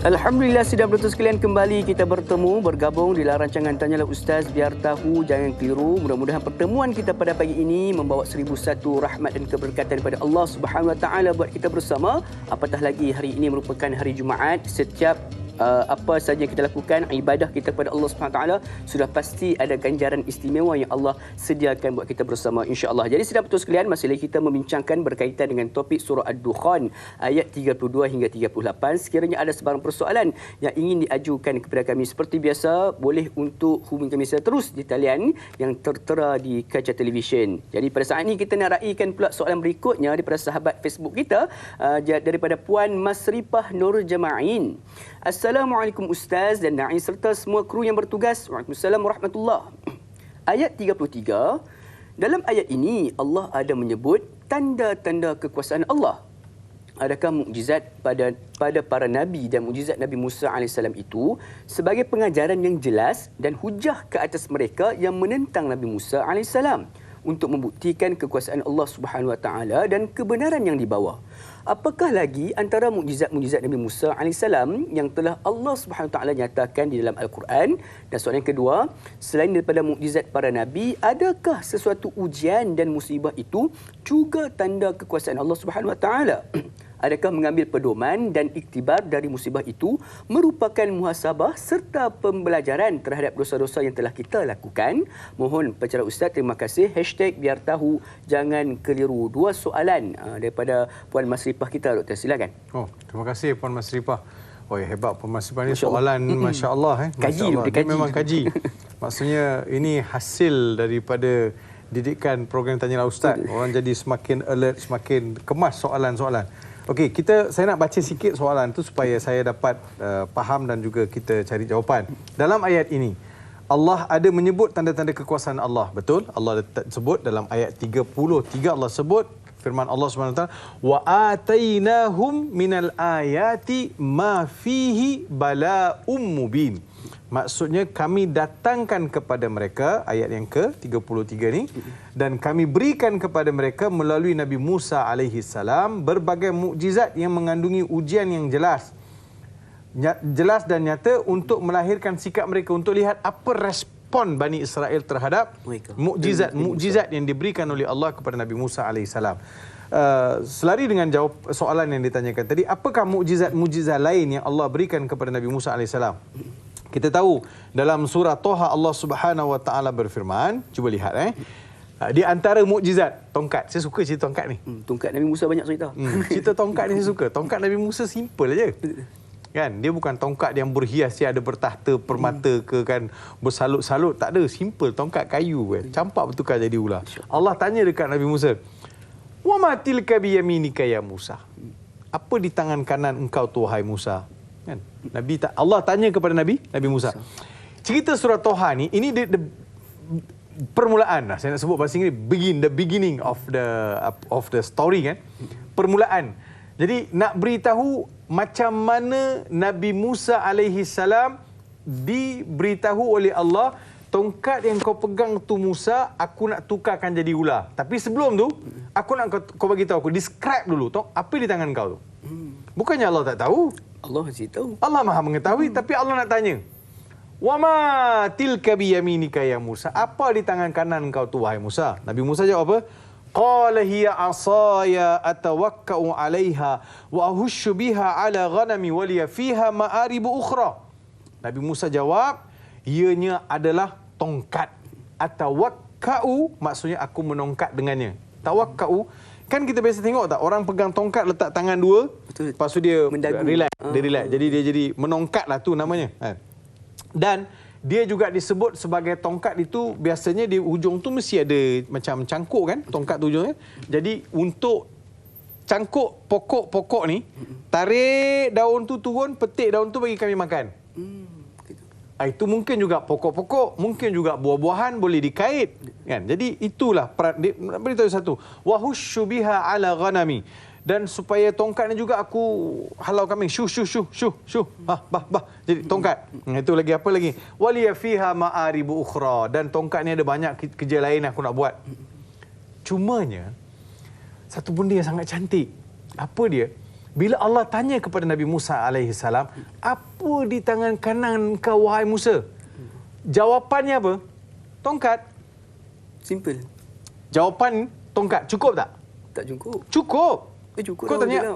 Alhamdulillah, sidang penonton sekalian, kembali kita bergabung dalam rancangan Tanyalah Ustaz, biar tahu jangan keliru. Mudah-mudahan pertemuan kita pada pagi ini membawa 1001 rahmat dan keberkatan daripada Allah Subhanahu Wa Taala buat kita bersama. Apatah lagi hari ini merupakan hari Jumaat. Setiap apa saja kita lakukan, ibadah kita kepada Allah Subhanahu Wa Taala, sudah pasti ada ganjaran istimewa yang Allah sediakan buat kita bersama, insya-Allah. Jadi sidang betul sekalian, masih lagi kita membincangkan berkaitan dengan topik surah Ad-Dukhan ayat 32 hingga 38. Sekiranya ada sebarang persoalan yang ingin diajukan kepada kami, seperti biasa boleh untuk hubungi kami secara terus di talian yang tertera di kaca televisyen. Jadi pada saat ini kita nak raikan pula soalan berikutnya daripada sahabat Facebook kita, daripada Puan Masripah Nur Jama'in. Assalamualaikum Ustaz dan Na'i serta semua kru yang bertugas. Waalaikumsalam warahmatullahi. Ayat 33. Dalam ayat ini Allah ada menyebut tanda-tanda kekuasaan Allah. Adakah mukjizat pada para nabi dan mukjizat Nabi Musa AS itu sebagai pengajaran yang jelas dan hujah ke atas mereka yang menentang Nabi Musa AS untuk membuktikan kekuasaan Allah Subhanahu Wa Taala dan kebenaran yang dibawa? Apakah lagi antara mukjizat-mukjizat Nabi Musa AS yang telah Allah Subhanahu Wa Taala nyatakan di dalam Al-Quran? Dan soalan yang kedua, selain daripada mukjizat para nabi, adakah sesuatu ujian dan musibah itu juga tanda kekuasaan Allah Subhanahu Wa Taala? Adakah mengambil pedoman dan iktibar dari musibah itu merupakan muhasabah serta pembelajaran terhadap dosa-dosa yang telah kita lakukan? Mohon pencerahan Ustaz. Terima kasih. #biar tahu jangan keliru. 2 soalan daripada Puan Masripah kita, Doktor. Silakan. Oh, terima kasih Puan Masripah. Oh, ya, hebat Puan Masripah ni, soalan masya-Allah Kaji. Dia memang kaji. Maksudnya ini hasil daripada didikan program Tanyalah Ustaz. Orang jadi semakin alert, semakin kemas soalan-soalan. Okey, saya nak baca sikit soalan tu supaya saya dapat faham dan juga kita cari jawapan. Dalam ayat ini, Allah ada menyebut tanda-tanda kekuasaan Allah. Betul? Allah sebut dalam ayat 33 Allah sebut firman Allah SWT, wa atainahum minal ayati ma fihi bala'um mubin. Maksudnya kami datangkan kepada mereka, ayat yang ke-33 ni, dan kami berikan kepada mereka melalui Nabi Musa alaihi salam berbagai mukjizat yang mengandungi ujian yang jelas dan nyata untuk melahirkan sikap mereka, untuk lihat apa respon Bani Israel terhadap mukjizat yang diberikan oleh Allah kepada Nabi Musa alaihi salam. Selari dengan jawab soalan yang ditanyakan tadi, apakah mukjizat lain yang Allah berikan kepada Nabi Musa alaihi salam? Kita tahu dalam surah Toha Allah Subhanahu Wa Taala berfirman, cuba lihat di antara mukjizat tongkat. Saya suka cerita tongkat ni. Tongkat Nabi Musa banyak cerita. Cerita tongkat ni saya suka. Tongkat Nabi Musa simple aja. Kan, dia bukan tongkat yang berhias, dia ada bertahta permata ke kan, bersalut-salut, tak ada, simple tongkat kayu kan. Campak bertukar jadi ular. Allah tanya dekat Nabi Musa, "Wa ma tilka bi yaminika ya Musa?" Apa di tangan kanan engkau tu wahai Musa? Kan? Allah tanya kepada Nabi Musa. Cerita surah Toha ni, ini the permulaan lah. Saya nak sebut bahasa Inggeris, the beginning of the story kan. Permulaan. Jadi nak beritahu macam mana Nabi Musa alaihi salam diberitahu oleh Allah, tongkat yang kau pegang tu Musa, aku nak tukarkan jadi ular. Tapi sebelum tu, aku nak kau bagi tahu, aku describe dulu apa di tangan kau tu. Bukannya Allah tak tahu. Allah masih tahu. Allah Maha mengetahui, tapi Allah nak tanya. Wa ma tilka bi yaminika ya Musa? Apa di tangan kanan kau tu wahai Musa? Nabi Musa jawab apa? Qala hiya asaya atawakka'u 'alaiha wa ahushu biha 'ala ghanami wa liya fiha ma'aribu ukhra. Nabi Musa jawab, ianya adalah tongkat. Atawakka'u maksudnya aku menongkat dengannya. Tawakka'u, kan kita biasa tengok tak, orang pegang tongkat letak tangan dua, betul, lepas tu dia relax, dia relax. Jadi dia jadi menongkat lah tu namanya. Dan dia juga disebut sebagai tongkat itu, biasanya di ujung tu mesti ada macam cangkuk kan, tongkat tu ujungnya. Jadi untuk cangkuk pokok-pokok ni, tarik daun tu turun, petik daun tu bagi kami makan. Itu mungkin juga pokok-pokok, mungkin juga buah-buahan boleh dikait kan. Jadi itulah beritahu satu, wa husyu biha ala ghanami, dan supaya tongkat ni juga aku halau kambing, syuh bah. Jadi tongkat. Itu lagi apa lagi? Waliya fiha ma'aribu ukhra, dan tongkat ni ada banyak kerja lain aku nak buat. Cumanya satu benda yang sangat cantik. Apa dia? Bila Allah tanya kepada Nabi Musa alaihi salam, apa di tangan kanan kau wahai Musa? Jawapannya apa? Tongkat. Simple. Jawapan tongkat. Cukup tak? Tak cukup. Cukup. Cukup. Kau tanya,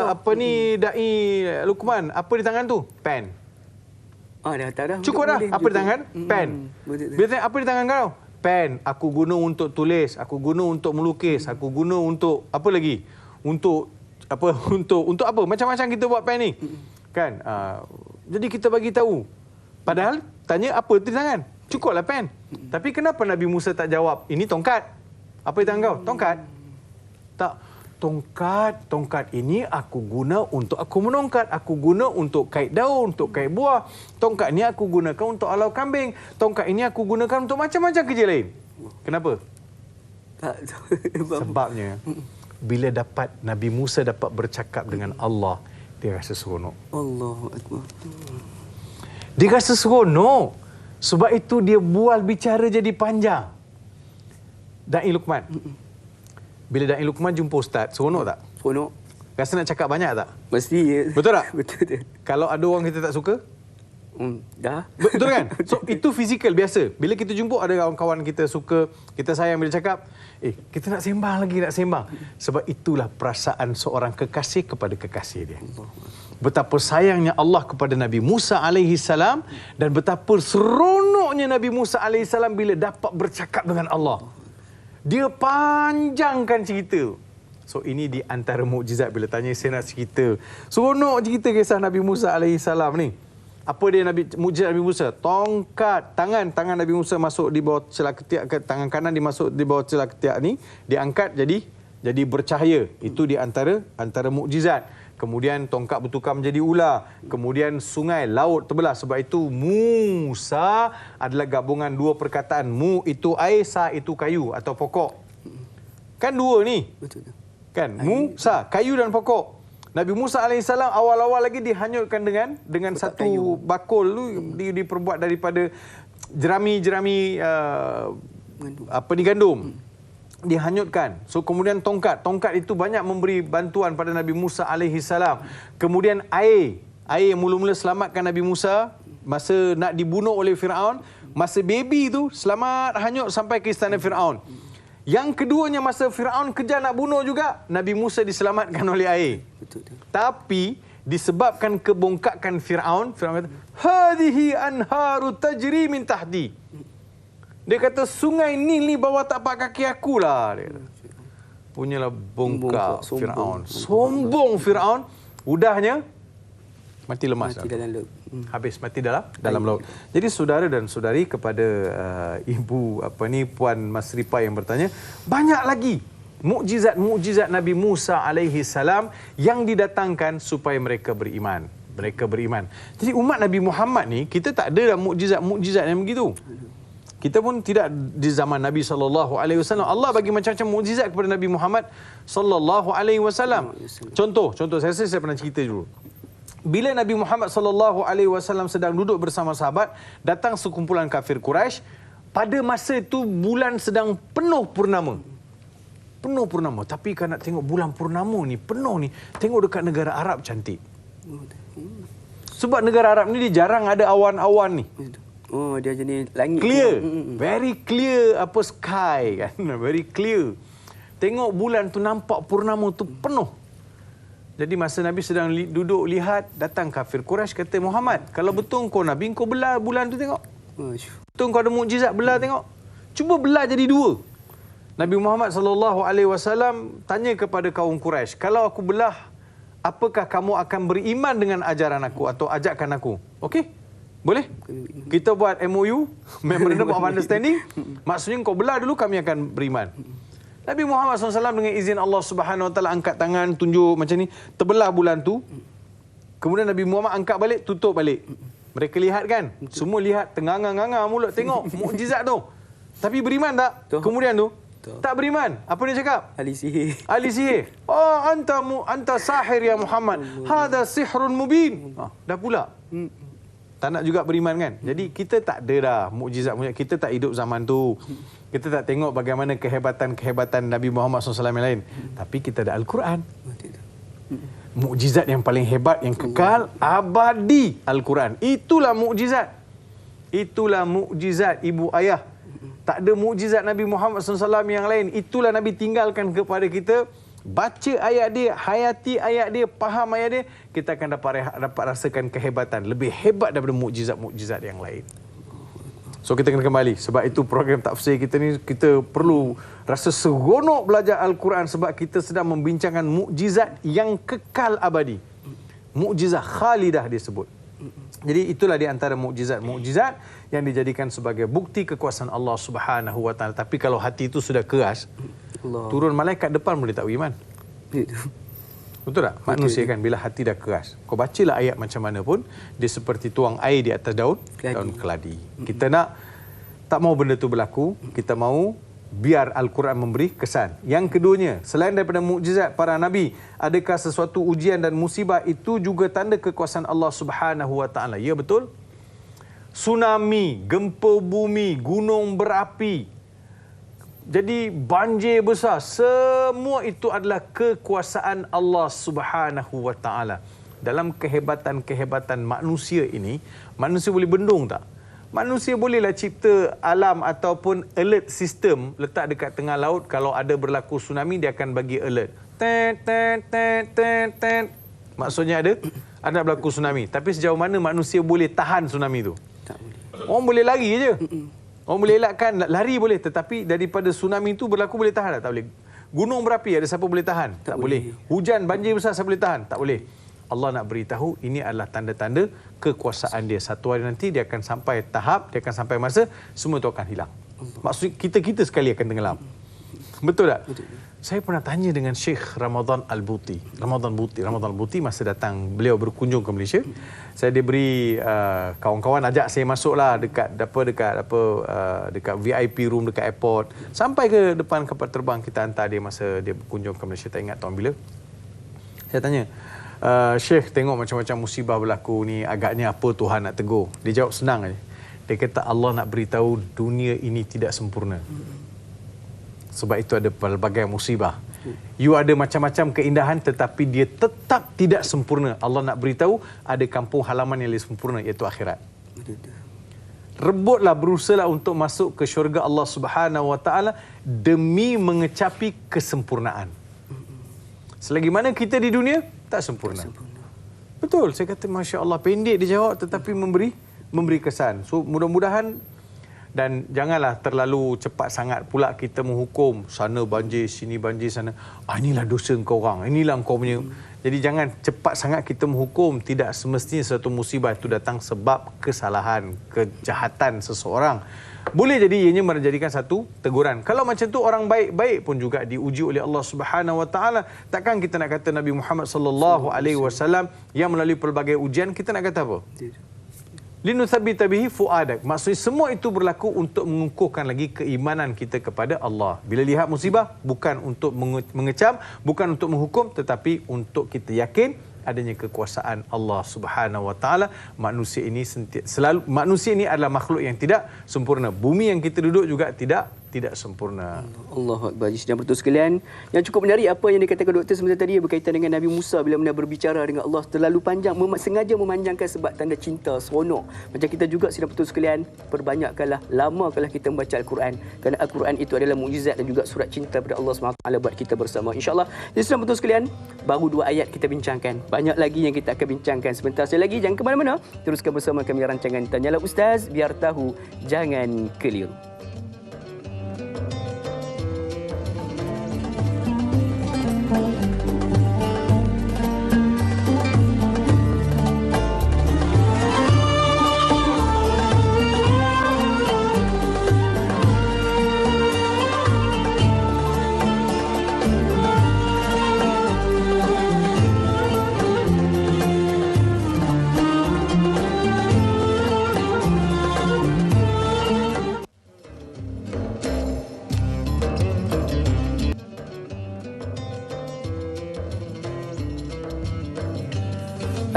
apa ni Dai Luqman, apa di tangan tu? Pen. Dah. Cukup dah. Apa di tangan? Pen. Bila tanya, apa di tangan kau? Pen. Aku guna untuk tulis, aku guna untuk melukis, aku guna untuk apa lagi? Untuk apa? Untuk apa? Macam-macam kita buat pen ni. Kan? Jadi kita bagi tahu. Padahal tanya apa di tangan? Cukuplah pen. Tapi kenapa Nabi Musa tak jawab, ini tongkat? Apa di tangan kau? Tongkat. Tak. Tongkat ini aku guna untuk aku menongkat. Aku guna untuk kait daun, untuk kait buah. Tongkat ini aku gunakan untuk halau kambing. Tongkat ini aku gunakan untuk macam-macam kerja lain. Kenapa? Sebabnya, bila dapat Nabi Musa dapat bercakap dengan Allah, dia rasa seronok. Allahu Akbar. Dia rasa seronok. Sebab itu dia bual bicara jadi panjang. Dai Luqman. Bila Dai Luqman jumpa ustaz, seronok tak? Seronok. Rasa nak cakap banyak tak? Mesti. Ya. Betul tak? Betul. Kalau ada orang kita tak suka? Dah. Betul kan? So itu fizikal biasa. Bila kita jumpa ada kawan-kawan kita suka, kita sayang, bila cakap, kita nak sembang. Sebab itulah perasaan seorang kekasih kepada kekasih dia. Betapa sayangnya Allah kepada Nabi Musa alaihi salam, dan betapa seronoknya Nabi Musa alaihi salam bila dapat bercakap dengan Allah. Dia panjangkan cerita. So ini di antara mukjizat. Bila tanya saya nak cerita, seronok cerita kisah Nabi Musa alaihi salam ni. Apa dia mukjizat Nabi Musa? Tongkat, tangan Nabi Musa masuk di bawah celah ketiak, tangan kanan dimasuk di bawah celah ketiak ni, diangkat jadi bercahaya. Itu di antara mukjizat. Kemudian tongkat bertukar menjadi ular. Kemudian sungai, laut terbelah. Sebab itu Musa adalah gabungan dua perkataan. Mu itu air, sa itu kayu atau pokok. Kan dua ni. Betul. Kan? Musa, kayu dan pokok. Nabi Musa AS awal-awal lagi dihanyutkan dengan satu kayu. Bakul tu diperbuat daripada jerami gandum. Dihanyutkan. So kemudian tongkat itu banyak memberi bantuan pada Nabi Musa AS. Kemudian air yang mula-mula selamatkan Nabi Musa masa nak dibunuh oleh Firaun, masa baby tu selamat hanyut sampai ke istana Firaun. Yang keduanya masa Firaun kejar nak bunuh juga, Nabi Musa diselamatkan oleh air. Betul. Tapi disebabkan kebongkakan Firaun kata, "Hadhihi anharu tajri min tahti." Dia kata sungai Nil ni bawah tapak kaki aku lah. Dia kata. Punyalah bongkak Firaun. Sombong Firaun. Udahnya mati lemas. Mati dalam laut. Habis mati dalam laut. Jadi saudara dan saudari, kepada ibu Puan Masripa yang bertanya, banyak lagi mukjizat Nabi Musa alaihi salam yang didatangkan supaya mereka beriman. Jadi umat Nabi Muhammad ni, kita tak ada mukjizat yang begitu. Kita pun tidak di zaman Nabi SAW. Allah bagi macam-macam mukjizat kepada Nabi Muhammad SAW. Contoh saya pernah cerita dulu. Bila Nabi Muhammad SAW sedang duduk bersama sahabat, datang sekumpulan kafir Quraisy. Pada masa itu bulan sedang penuh purnama. Tapi kalau nak tengok bulan purnama ni penuh ni, tengok dekat negara Arab cantik. Sebab negara Arab ni dia jarang ada awan-awan ni. Oh, dia jenis langit clear. Very clear sky kan. Very clear. Tengok bulan tu nampak purnama tu penuh. Jadi masa Nabi sedang duduk lihat, datang kafir Quraisy kata, "Muhammad, kalau betul kau Nabi, kau belah bulan tu tengok. Betul kau ada mukjizat, belah tengok. Cuba belah jadi dua." Nabi Muhammad SAW tanya kepada kaum Quraisy, "Kalau aku belah, apakah kamu akan beriman dengan ajaran aku atau ajakan aku?" Okey? Boleh? Kita buat MOU, Memorandum of Understanding. Maksudnya kau belah dulu, kami akan beriman. Nabi Muhammad SAW dengan izin Allah Subhanahu Wa Taala angkat tangan, tunjuk macam ni, terbelah bulan tu. Kemudian Nabi Muhammad angkat balik, tutup balik. Mereka lihat kan? Semua lihat, tenganga-nganga mulut, tengok mukjizat tu. Tapi beriman tak? Kemudian tu tak beriman. Apa dia cakap? Ahli sihir. Oh, anta sahir ya Muhammad. Hada sihrun mubin. Dah pula. Tak nak juga beriman kan? Jadi kita tak ada dah mukjizat. Kita tak hidup zaman tu. Kita tak tengok bagaimana kehebatan Nabi Muhammad SAW yang lain. Tapi kita ada Al-Quran. Mukjizat yang paling hebat, yang kekal, abadi, Al-Quran. Itulah mukjizat. Ibu ayah. Tak ada mukjizat Nabi Muhammad SAW yang lain. Itulah Nabi tinggalkan kepada kita. Baca ayat dia, hayati ayat dia, faham ayat dia, kita akan dapat rasakan kehebatan. Lebih hebat daripada mukjizat yang lain. So kita kena kembali. Sebab itu program tafsir kita ni, kita perlu rasa seronok belajar Al-Quran. Sebab kita sedang membincangkan mukjizat yang kekal abadi. Mukjizat khalidah disebut. Jadi itulah di antara mukjizat yang dijadikan sebagai bukti kekuasaan Allah Subhanahu Wa Taala. Tapi kalau hati itu sudah keras, turun malaikat depan boleh tak beriman. Betul tak? Manusia kan bila hati dah keras. Kau bacalah ayat macam mana pun, dia seperti tuang air di atas daun keladi. Kita tak mau benda tu berlaku, kita mau biar Al-Quran memberi kesan. Yang keduanya, selain daripada mukjizat para nabi, adakah sesuatu ujian dan musibah itu juga tanda kekuasaan Allah Subhanahu Wa Taala? Ya, betul. Tsunami, gempa bumi, gunung berapi, jadi banjir besar, semua itu adalah kekuasaan Allah Subhanahu Wa Taala. Dalam kehebatan manusia ini, manusia boleh bendung tak? Manusia bolehlah cipta alam ataupun alert system letak dekat tengah laut. Kalau ada berlaku tsunami, dia akan bagi alert. Maksudnya ada berlaku tsunami. Tapi sejauh mana manusia boleh tahan tsunami tu? Tak boleh. Orang boleh lari je. Orang boleh elakkan, lari boleh. Tetapi daripada tsunami tu berlaku, boleh tahan tak? Tak boleh. Gunung berapi, ada siapa boleh tahan? Tak boleh. Hujan, banjir besar, siapa boleh tahan? Tak boleh. Allah nak beritahu ini adalah tanda-tanda kekuasaan dia. Satu hari nanti dia akan sampai tahap, dia akan sampai masa semua itu akan hilang. Maksud kita sekali akan tenggelam. Betul tak? Betul. Saya pernah tanya dengan Syekh Ramadan Al-Buti. Ramadan Al-Buti masa datang beliau berkunjung ke Malaysia. Saya diberi kawan-kawan ajak saya masuklah dekat VIP room dekat airport. Sampai ke depan kapal terbang kita hantar dia masa dia berkunjung ke Malaysia. Tak ingat tahun bila. Saya tanya, Syekh, tengok macam-macam musibah berlaku ni, agaknya apa Tuhan nak tegur? Dia jawab senang aja. Dia kata Allah nak beritahu dunia ini tidak sempurna. Sebab itu ada pelbagai musibah. You ada macam-macam keindahan tetapi dia tetap tidak sempurna. Allah nak beritahu ada kampung halaman yang lebih sempurna, iaitu akhirat. Rebutlah, berusahalah untuk masuk ke syurga Allah Subhanahu Wa Taala demi mengecapi kesempurnaan. Selagi mana kita di dunia tak sempurna. Betul, saya kata Masya Allah, pendek dia jawab tetapi memberi kesan. So mudah-mudahan, dan janganlah terlalu cepat sangat pula kita menghukum sana banjir, sini banjir, sana. Inilah dosa engkau orang, inilah engkau punya. Jadi jangan cepat sangat kita menghukum. Tidak semestinya satu musibah itu datang sebab kesalahan, kejahatan seseorang. Boleh jadi ianya menjadikan satu teguran. Kalau macam tu orang baik-baik pun juga diuji oleh Allah Subhanahu Wa Taala. Takkan kita nak kata Nabi Muhammad sallallahu alaihi wasallam yang melalui pelbagai ujian, kita nak kata apa? Linuthabbita bihi fuadak. Maksudnya semua itu berlaku untuk mengukuhkan lagi keimanan kita kepada Allah. Bila lihat musibah, bukan untuk mengecam, bukan untuk menghukum, tetapi untuk kita yakin adanya kekuasaan Allah Subhanahu Wa Taala. Manusia ini adalah makhluk yang tidak sempurna. Bumi yang kita duduk juga tidak sempurna. Allahu Akbar. Sidang penonton sekalian, yang cukup menarik apa yang dikatakan doktor sebentar tadi berkaitan dengan Nabi Musa bila mana berbicara dengan Allah terlalu panjang, sengaja memanjangkan sebab tanda cinta, seronok. Macam kita juga sidang penonton sekalian, perbanyakkanlah, lamakanlah kita membaca Al-Quran, kerana Al-Quran itu adalah mukjizat dan juga surat cinta pada Allah SWT buat kita bersama, insya-Allah. Jadi sidang penonton sekalian, baru 2 ayat kita bincangkan. Banyak lagi yang kita akan bincangkan sebentar lagi. Jangan ke mana-mana. Teruskan bersama kami rancangan Tanyalah Ustaz, biar tahu jangan keliru.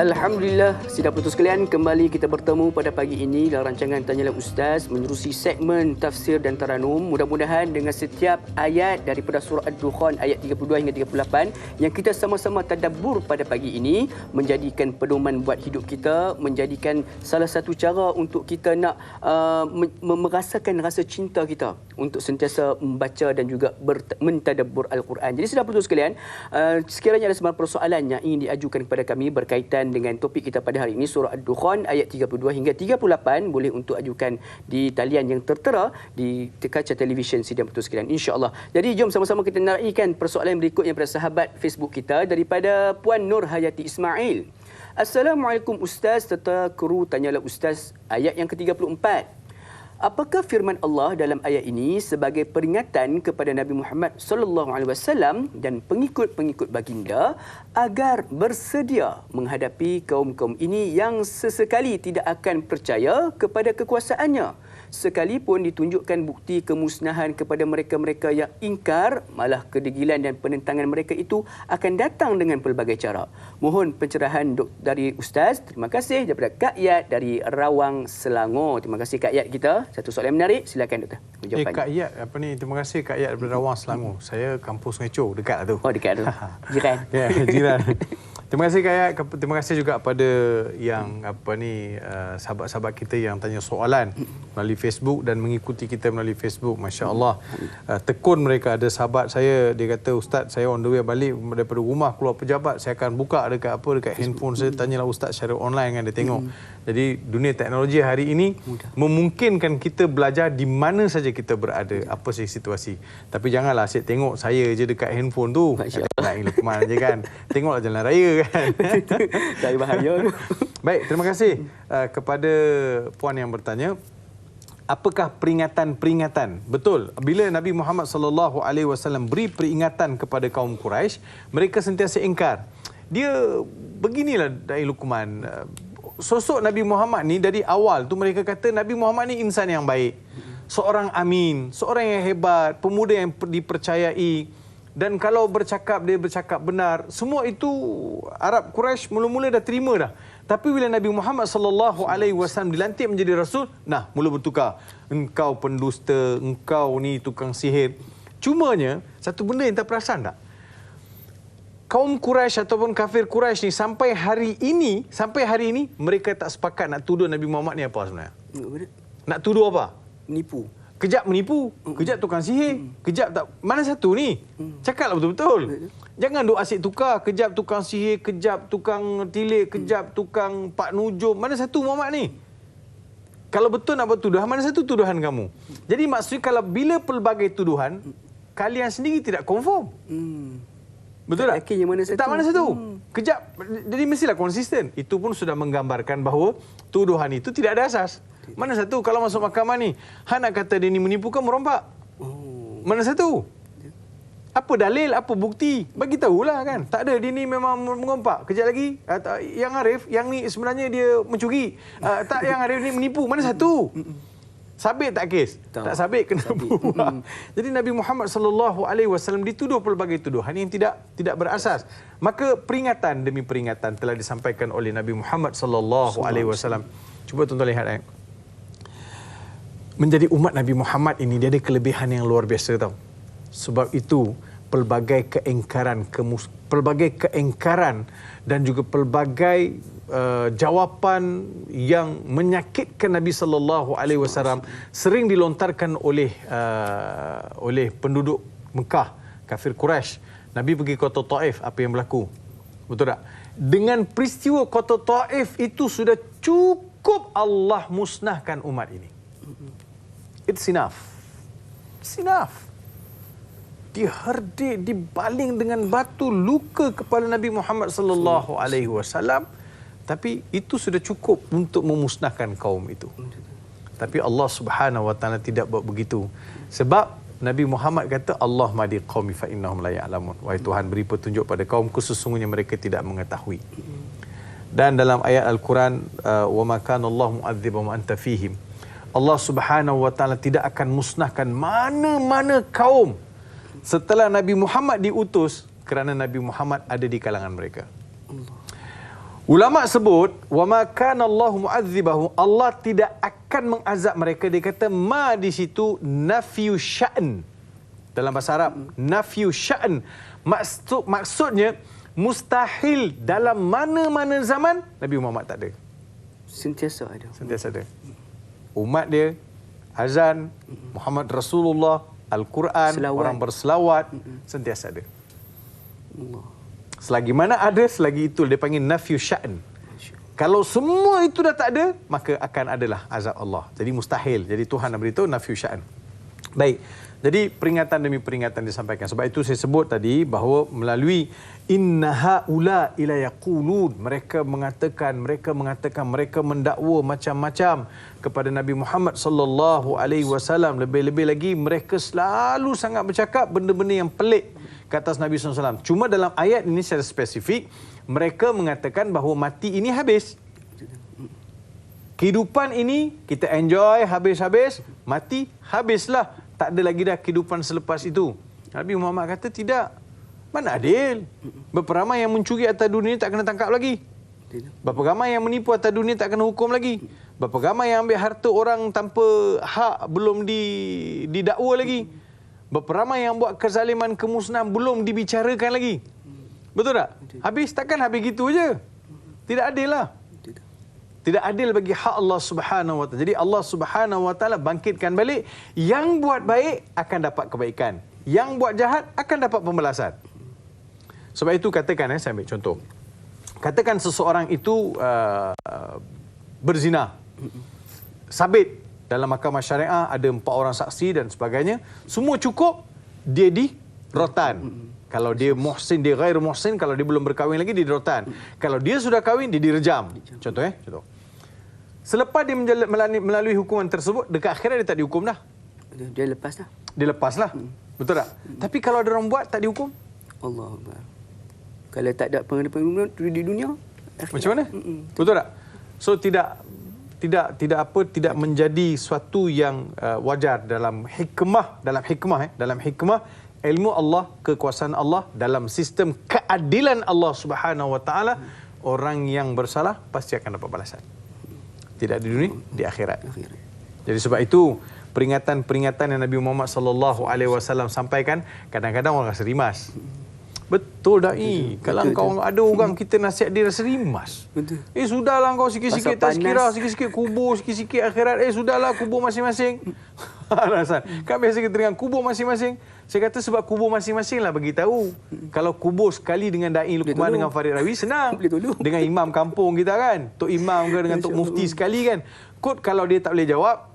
Alhamdulillah, sidang penonton sekalian, kembali kita bertemu pada pagi ini dalam rancangan Tanyalah Ustaz menerusi segmen tafsir dan taranum. Mudah-mudahan dengan setiap ayat daripada surah Ad-Dukhan ayat 32 hingga 38 yang kita sama-sama tadabbur pada pagi ini menjadikan pedoman buat hidup kita, menjadikan salah satu cara untuk kita nak merasakan rasa cinta kita untuk sentiasa membaca dan juga mentadabbur Al-Quran. Jadi sidang penonton sekalian, sekiranya ada sebarang persoalan yang ingin diajukan kepada kami berkaitan dengan topik kita pada hari ini, surah Ad-Dukhan ayat 32 hingga 38, boleh untuk ajukan di talian yang tertera di kaca televisyen sidang penonton sekalian, insya-Allah. Jadi jom sama-sama kita naraikan persoalan berikutnya pada sahabat Facebook kita daripada Puan Nur Hayati Ismail. Assalamualaikum Ustaz, serta kru Tanyalah Ustaz, ayat yang ke-34. Apakah firman Allah dalam ayat ini sebagai peringatan kepada Nabi Muhammad sallallahu alaihi wasallam dan pengikut-pengikut baginda agar bersedia menghadapi kaum-kaum ini yang sesekali tidak akan percaya kepada kekuasaannya, sekalipun ditunjukkan bukti kemusnahan kepada mereka-mereka yang ingkar, malah kedegilan dan penentangan mereka itu akan datang dengan pelbagai cara. Mohon pencerahan dari Ustaz. Terima kasih daripada Kak Yat dari Rawang, Selangor. Terima kasih Kak Yat kita. Satu soalan menarik, silakan doktor. Kak Yat, terima kasih Kak Yat daripada Rawang, Selangor. Saya kampus Sungai Chow, dekat lah tu. Oh, dekat tu. Jiran. Ya, jiran. Terima kasih Kak Yat. Terima kasih juga pada yang sahabat-sahabat kita yang tanya soalan melalui Facebook dan mengikuti kita melalui Facebook. Masya Allah. Tekun mereka. Ada sahabat saya, dia kata, Ustaz, saya on the way balik daripada rumah keluar pejabat, saya akan buka dekat handphone saya, tanyalah Ustaz secara online kan, dia tengok. Jadi dunia teknologi hari ini memungkinkan kita belajar di mana saja kita berada, apa saja situasi. Tapi janganlah asyik tengok saya je dekat handphone tu. Nak Lukman je kan. Tengoklah jalan raya kan. Dari bahaya. Baik, terima kasih kepada puan yang bertanya. Apakah peringatan-peringatan? Betul, bila Nabi Muhammad SAW beri peringatan kepada kaum Quraisy, mereka sentiasa ingkar. Dia beginilah dari Luqman. Sosok Nabi Muhammad ni dari awal tu mereka kata Nabi Muhammad ni insan yang baik. Seorang amin, seorang yang hebat, pemuda yang dipercayai. Dan kalau bercakap, dia bercakap benar. Semua itu Arab Quraisy mula-mula dah terima dah. Tapi bila Nabi Muhammad SAW dilantik menjadi Rasul, mula bertukar. Engkau pendusta, engkau ni tukang sihir. Cumanya, satu benda yang tak perasan tak? Kaum Quraisy ataupun kafir Quraisy ni sampai hari ini, mereka tak sepakat nak tuduh Nabi Muhammad ni apa sebenarnya. Nak tuduh apa? Menipu. Kejap menipu, kejap tukang sihir, kejap tak. Mana satu ni? Cakaplah betul-betul. Jangan duk asyik tukar. Kejap tukang sihir, kejap tukang tilik, kejap tukang pak nujum. Mana satu Muhammad ni? Kalau betul nak buat tuduhan, mana satu tuduhan kamu? Jadi maksudnya kalau bila pelbagai tuduhan, kalian sendiri tidak confirm. Betul tak? Yakin yang mana satu? Tak mana satu. Kejap. Jadi mestilah konsisten. Itu pun sudah menggambarkan bahawa tuduhan itu tidak ada asas. Mana satu kalau masuk mahkamah ni, nak kata dia ni menipu ke merompak? Mana satu? Apa dalil, apa bukti? Bagi tahulah kan. Tak ada, dia ni memang merompak. Kejap lagi, yang Arif, yang ni sebenarnya dia mencuri. Tak, yang Arif ni menipu. Mana satu? Sabit tak kes? Tak sabit, kena buang. Jadi Nabi Muhammad SAW dituduh pelbagai tuduhan yang tidak berasas. Maka peringatan demi peringatan telah disampaikan oleh Nabi Muhammad SAW. Cuba tuan-tuan lihat. Menjadi umat Nabi Muhammad ini, dia ada kelebihan yang luar biasa tau. Sebab itu, pelbagai keengkaran dan juga pelbagai jawapan yang menyakitkan Nabi SAW sering dilontarkan oleh penduduk Mekah, kafir Quraisy. Nabi pergi kota Taif, apa yang berlaku? Betul tak? Dengan peristiwa kota Taif itu sudah cukup Allah musnahkan umat ini. It's enough. It's enough. Diherdik, dibaling dengan batu, luka kepala Nabi Muhammad SAW. Tapi itu sudah cukup untuk memusnahkan kaum itu. Tapi Allah Subhanahu Wa Taala tidak buat begitu. Sebab Nabi Muhammad kata, Allah mahdi qaumi fa innahum la ya'lamun. Wahai Tuhan, beri petunjuk pada kaumku, sesungguhnya mereka tidak mengetahui. Dan dalam ayat Al-Quran, wa ma kana Allah mu'adzibahum wa anta fihim. Allah Subhanahu Wa Taala tidak akan musnahkan mana-mana kaum setelah Nabi Muhammad diutus, kerana Nabi Muhammad ada di kalangan mereka. Ulama sebut, wa ma kana Allah mu'adzibahum, Allah tidak akan mengazab mereka. Dia kata ma di situ nafyu sya'n. Dalam bahasa Arab, nafyu sya'n. Maksudnya mustahil dalam mana-mana zaman Nabi Muhammad tak ada. Sentiasa ada. Sentiasa ada. Umat dia, azan, Muhammad Rasulullah, Al-Quran, orang berselawat, sentiasa ada. Selagi mana ada, selagi itu dia panggil nafyu sya'n. Kalau semua itu dah tak ada, maka akan adalah azab Allah. Jadi mustahil. Jadi Tuhan nak beritahu nafyu sya'n. Baik. Jadi peringatan demi peringatan disampaikan. Sebab itu saya sebut tadi bahawa melalui inna haula ila yaqulun, mereka mengatakan, mereka mendakwa macam-macam kepada Nabi Muhammad sallallahu alaihi wasallam. Lebih-lebih lagi mereka selalu sangat bercakap benda-benda yang pelik ke atas Nabi sallallahu alaihi wasallam. Cuma dalam ayat ini secara spesifik mereka mengatakan bahawa mati ini habis. Kehidupan ini kita enjoy habis-habis, mati habislah. Tak ada lagi dah kehidupan selepas itu. Nabi Muhammad kata tidak. Mana adil? Berapa ramai yang mencuri atas dunia tak kena tangkap lagi? Berapa ramai yang menipu atas dunia tak kena hukum lagi? Berapa ramai yang ambil harta orang tanpa hak belum didakwa lagi? Berapa ramai yang buat kezaliman, kemusnahan belum dibicarakan lagi? Betul tak? Habis, takkan habis gitu je. Tidak adil lah. Tidak adil bagi hak Allah Subhanahu Wa Taala. Jadi Allah Subhanahu Wa Taala bangkitkan balik. Yang buat baik akan dapat kebaikan. Yang buat jahat akan dapat pembalasan. Sebab itu katakan, saya ambil contoh. Katakan seseorang itu berzina. Sabit dalam mahkamah syariah ada 4 orang saksi dan sebagainya. Semua cukup, dia di rotan. Kalau dia muhsin, dia ghair muhsin, kalau dia belum berkahwin lagi, dia rotan. Kalau dia sudah kahwin, dia direjam. Contoh contoh. Selepas dia melalui hukuman tersebut, dekat akhirat dia tak dihukum dah. Dia lepas dah. Dia lepas lah. Betul tak? Tapi kalau ada orang buat, tak dihukum. Allah Akbar. Kalau tak ada pengaruh di dunia, macam mana? Betul tak? So tidak menjadi suatu yang wajar dalam hikmah ilmu Allah, kekuasaan Allah, dalam sistem keadilan Allah Subhanahu wa taala, orang yang bersalah pasti akan dapat balasan. Tidak di dunia, di akhirat. Jadi sebab itu peringatan-peringatan yang Nabi Muhammad sallallahu alaihi wasallam sampaikan, kadang-kadang orang rasa rimas. Betul dah. Kalau kau ada orang kita nasihat dia rasa rimas. Betul. Sudahlah kau sikit-sikit tazkirah, sikit-sikit kubur, sikit-sikit akhirat. Sudahlah kubur masing-masing. Alasan. Kan biasa kita dengan kubur masing-masing. Saya kata sebab kubur masing-masing lah bagi tahu. Kalau kubur sekali dengan Da'i Luqman dengan Farid Rawi senang. Dengan imam kampung kita kan. Tok imam ke dengan tok mufti sekali kan. Kot kalau dia tak boleh jawab.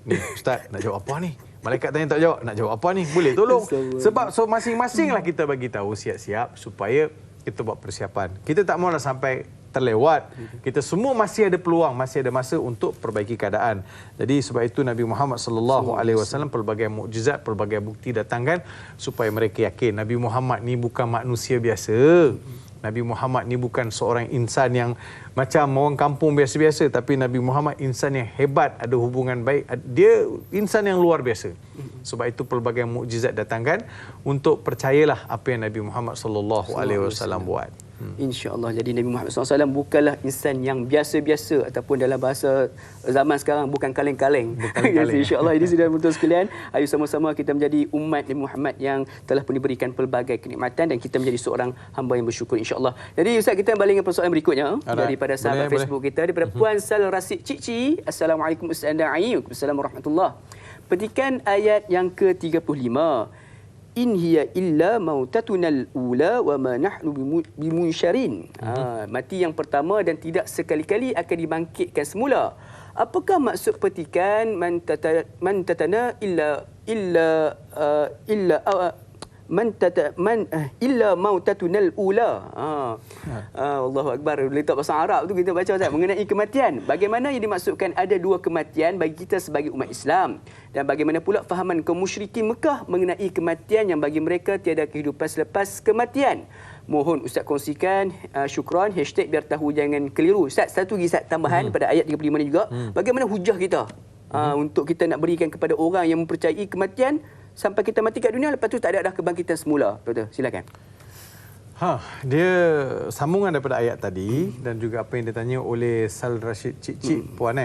Ni ustaz nak jawab apa ni? Malaikat tanya tak jawab, nak jawab apa ni? Boleh tolong. Sebab so masing-masing lah kita bagi tahu siap-siap supaya kita buat persiapan. Kita tak mahu sampai terlewat. Kita semua masih ada peluang, masih ada masa untuk perbaiki keadaan. Jadi sebab itu Nabi Muhammad sallallahu alaihi wasallam pelbagai mukjizat, pelbagai bukti datangkan supaya mereka yakin Nabi Muhammad ni bukan manusia biasa. Nabi Muhammad ni bukan seorang insan yang macam orang kampung biasa-biasa, tapi Nabi Muhammad insan yang hebat, ada hubungan baik. Dia insan yang luar biasa. Sebab itu pelbagai mukjizat datangkan untuk percayalah apa yang Nabi Muhammad sallallahu alaihi wasallam buat. InsyaAllah. Jadi Nabi Muhammad SAW bukanlah insan yang biasa-biasa, ataupun dalam bahasa zaman sekarang bukan kaleng-kaleng. InsyaAllah ini sudah betul sekalian. Ayo sama-sama kita menjadi umat Nabi Muhammad yang telah pun diberikan pelbagai kenikmatan dan kita menjadi seorang hamba yang bersyukur insyaAllah. Jadi Ustaz, kita kembali dengan persoalan berikutnya daripada sahabat Facebook kita, daripada Puan Sal Rasid Cikci. Assalamualaikum Ustaz Da'i. Waalaikumsalam warahmatullahi. Petikan ayat yang ke-35. In hiya illa mautatunal ula wa ma nahnu bimunsyarin. Mati yang pertama dan tidak sekali-kali akan dibangkitkan semula. Apakah maksud petikan man tatana illa mautatunal ula. Allahu Akbar. Letak bahasa Arab tu kita baca Ustaz mengenai kematian. Bagaimana yang dimaksudkan ada dua kematian bagi kita sebagai umat Islam, dan bagaimana pula fahaman kaum musyrikin Mekah mengenai kematian yang bagi mereka tiada kehidupan selepas kematian. Mohon Ustaz kongsikan. Syukran. Hashtag biar tahu jangan keliru. Ustaz, satu lagi Ustaz tambahan pada ayat 35 ni juga. Bagaimana hujah kita untuk kita nak berikan kepada orang yang mempercayai kematian sampai kita mati kat dunia, lepas tu tak ada dah kebangkitan semula. Betul, silakan. Dia sambungan daripada ayat tadi dan juga apa yang ditanya oleh Sal Rasid Cik Puan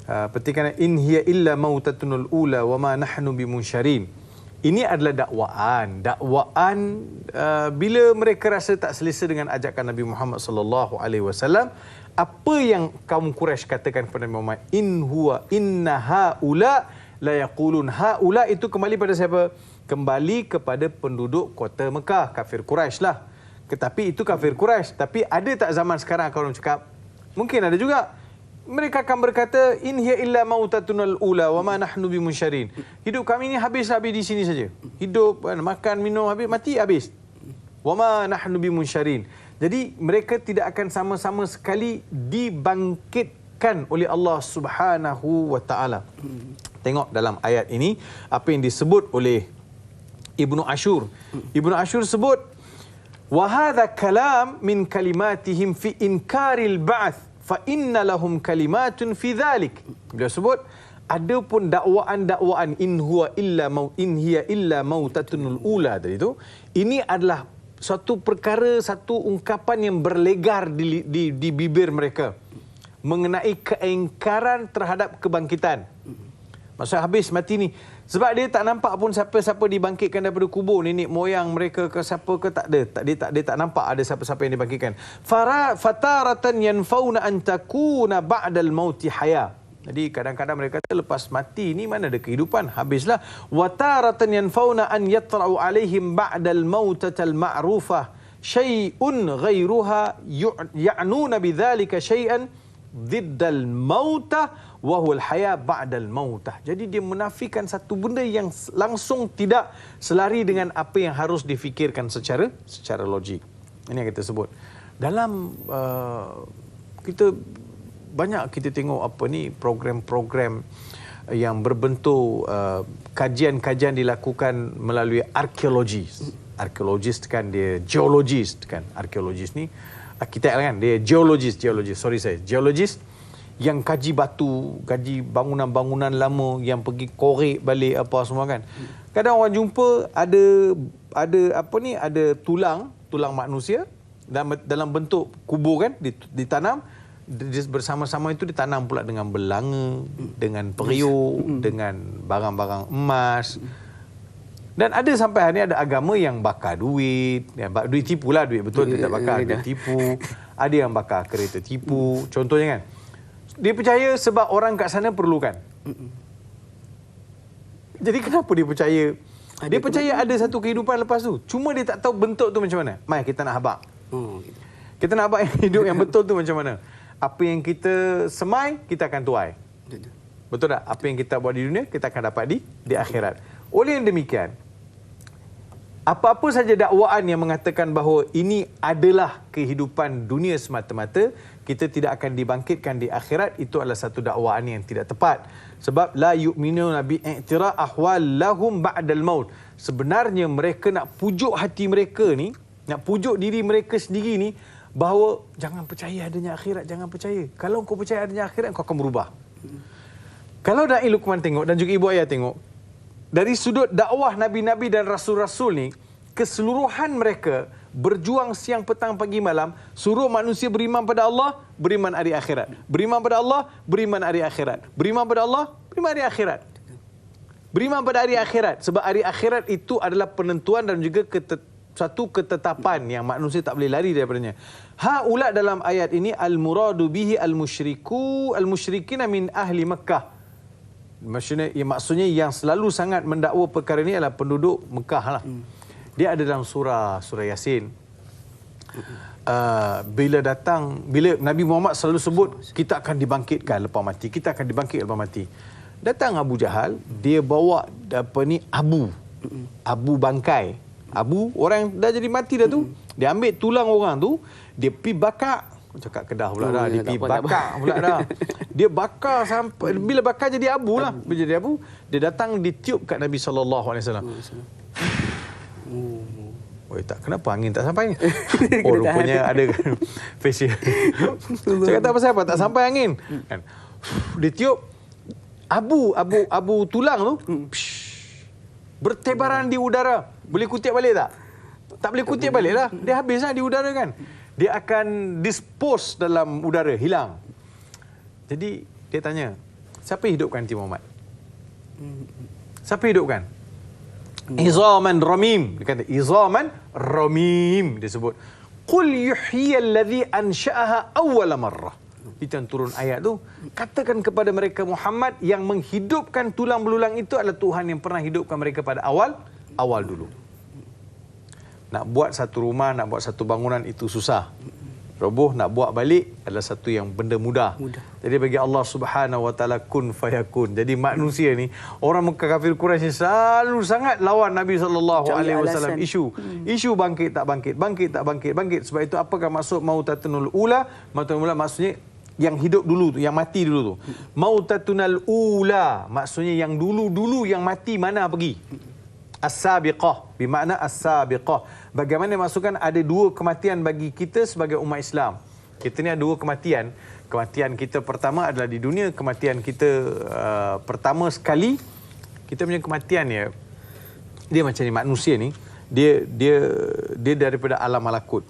petikan in hiya illa mautatunul ula wa ma nahnu bimunsyarin. Ini adalah dakwaan bila mereka rasa tak selesa dengan ajakan Nabi Muhammad sallallahu alaihi wasallam. Apa yang kaum Quraisy katakan kepada Nabi Muhammad, inna haula la yaqulun. Haula itu kembali pada siapa? Kembali kepada penduduk kota Mekah, kafir Quraisy lah. Tetapi itu kafir Quraisy. Tapi ada tak zaman sekarang kalau orang cakap? Mungkin ada juga. Mereka akan berkata, in hiya illa mautatunal ula wa ma nahnu bimunsyarin. Hidup kami ni habis di sini saja. Hidup, makan, minum, habis. Wa ma nahnu bimunsyarin. Jadi mereka tidak akan sama-sama sekali dibangkitkan oleh Allah Subhanahu wa taala. Tengok dalam ayat ini apa yang disebut oleh Ibnu Ashur. Ibnu Ashur sebut, wa hadha kalam min kalimatihim fi inkaril ba'th fa inna lahum kalimatun fi dhalik. Beliau sebut ada pun dakwaan-dakwaan in hiya illa mautatunul ula tadi itu. Ini adalah satu perkara, satu ungkapan yang berlegar di bibir mereka mengenai keingkaran terhadap kebangkitan. Maksudnya habis mati ni. Sebab dia tak nampak pun siapa-siapa dibangkitkan daripada kubur. Nenek moyang mereka ke siapa ke tak ada. Dia tak nampak ada siapa-siapa yang dibangkitkan. Fataratan yanfauna an takuna ba'dal mauti haya. Jadi kadang-kadang mereka kata lepas mati ni mana ada kehidupan, habislah. Wataratan yanfauna an yatra'u alaihim ba'dal mautatal ma'rufah syai'un ghairuha ya'nuna bidzalika syai'an diddal mautah wa huwal haya ba'dal mautah. Jadi dia menafikan satu benda yang langsung tidak selari dengan apa yang harus difikirkan secara logik. Ini yang kita sebut. Dalam kita banyak kita tengok apa ni program-program yang berbentuk kajian-kajian dilakukan melalui arkeologis. Arkeologis kan dia geologis kan. Arkeologis ni arkitek kan, dia geologis, geologis yang kaji batu, kaji bangunan-bangunan lama, yang pergi korek balik apa semua kan. Kadang orang jumpa ada apa ni, ada tulang manusia dalam bentuk kubur kan, ditanam, bersama-sama itu ditanam pula dengan belanga, dengan periuk, dengan barang-barang emas. Dan ada sampai hari ini ada agama yang bakar duit. Duit tipu lah, duit betul dia tak bakar, dia tipu. Ada yang bakar kereta tipu. Contohnya kan. Dia percaya sebab orang kat sana perlukan. Jadi kenapa dia percaya? Dia percaya ada satu kehidupan lepas tu. Cuma dia tak tahu bentuk tu macam mana. Mai kita nak habaq. Kita nak habaq hidup yang betul tu macam mana. Apa yang kita semai, kita akan tuai. Betul tak? Apa yang kita buat di dunia, kita akan dapat di akhirat. Oleh yang demikian, apa-apa saja dakwaan yang mengatakan bahawa ini adalah kehidupan dunia semata-mata, kita tidak akan dibangkitkan di akhirat, itu adalah satu dakwaan yang tidak tepat. Sebab la yu'minuna bi i'tira ahwal lahum ba'dal maut. Sebenarnya mereka nak pujuk hati mereka ni, nak pujuk diri mereka sendiri ni, bahawa jangan percaya adanya akhirat, jangan percaya. Kalau kau percaya adanya akhirat, kau akan berubah. Kalau Da'i Luqman tengok dan juga ibu ayah tengok, dari sudut dakwah Nabi-Nabi dan Rasul-Rasul ni, keseluruhan mereka berjuang siang, petang, pagi, malam, suruh manusia beriman pada Allah, beriman hari akhirat. Beriman pada Allah, beriman hari akhirat. Beriman pada Allah, beriman hari akhirat. Beriman pada hari akhirat. Sebab hari akhirat itu adalah penentuan dan juga satu ketetapan yang manusia tak boleh lari daripadanya. Haula dalam ayat ini, al-muradu bihi al-musyrikina min ahli Makkah. Maksudnya yang selalu sangat mendakwa perkara ini adalah penduduk Mekah lah. Dia ada dalam surah Yasin. Bila Nabi Muhammad selalu sebut, kita akan dibangkitkan lepas mati, kita akan dibangkit lepas mati. Datang Abu Jahal, dia bawa abu bangkai. Abu, orang yang dah jadi mati dah tu. Dia ambil tulang orang tu, dia pergi bakar. Cakap Kedah pula dah. Dia pergi bakar pula dah. Dia bakar sampai, bila bakar jadi abu lah. Bila jadi abu, dia datang ditiup kat Nabi SAW. Oh, tak, kenapa angin tak sampai? Oh, rupanya ada facial. Saya kata pasal apa? Tak sampai angin. Kan? Ditiup, abu tulang tu, bertebaran di udara. Boleh kutip balik tak? Tak boleh kutip balik lah. Dia habis lah di udara kan. Dia akan dispose dalam udara, hilang. Jadi dia tanya, siapa hidupkan Nabi Muhammad? Siapa hidupkan? Izaman ramim. Dia kata izaman ramim, dia sebut. Qul yuhyiyal ladzi ansha'aha awwal marrah. Itu yang turun ayat tu. Katakan kepada mereka Muhammad, yang menghidupkan tulang belulang itu adalah Tuhan yang pernah hidupkan mereka pada awal dulu. Nak buat satu rumah, nak buat satu bangunan itu susah. Roboh, nak buat balik adalah satu yang benda mudah. Jadi bagi Allah Subhanahu Wa Taala kun fayakun. Jadi manusia ni, orang Mekah kafir Quraisy selalu sangat lawan Nabi sallallahu alaihi wasallam isu bangkit tak bangkit. Sebab itu apakah maksud mautatunul ula? Mautatunul ula maksudnya yang hidup dulu tu, yang mati dulu tu. Mautatunal ula maksudnya yang dulu yang mati mana pergi? As-sabiqah, bermakna as-sabiqah. Bagaimana masukkan ada dua kematian bagi kita sebagai umat Islam. Kita ni ada dua kematian. Kematian kita pertama adalah di dunia. Kematian kita pertama sekali, kita punya kematian ya, dia macam ni, manusia ni, dia daripada alam malakut.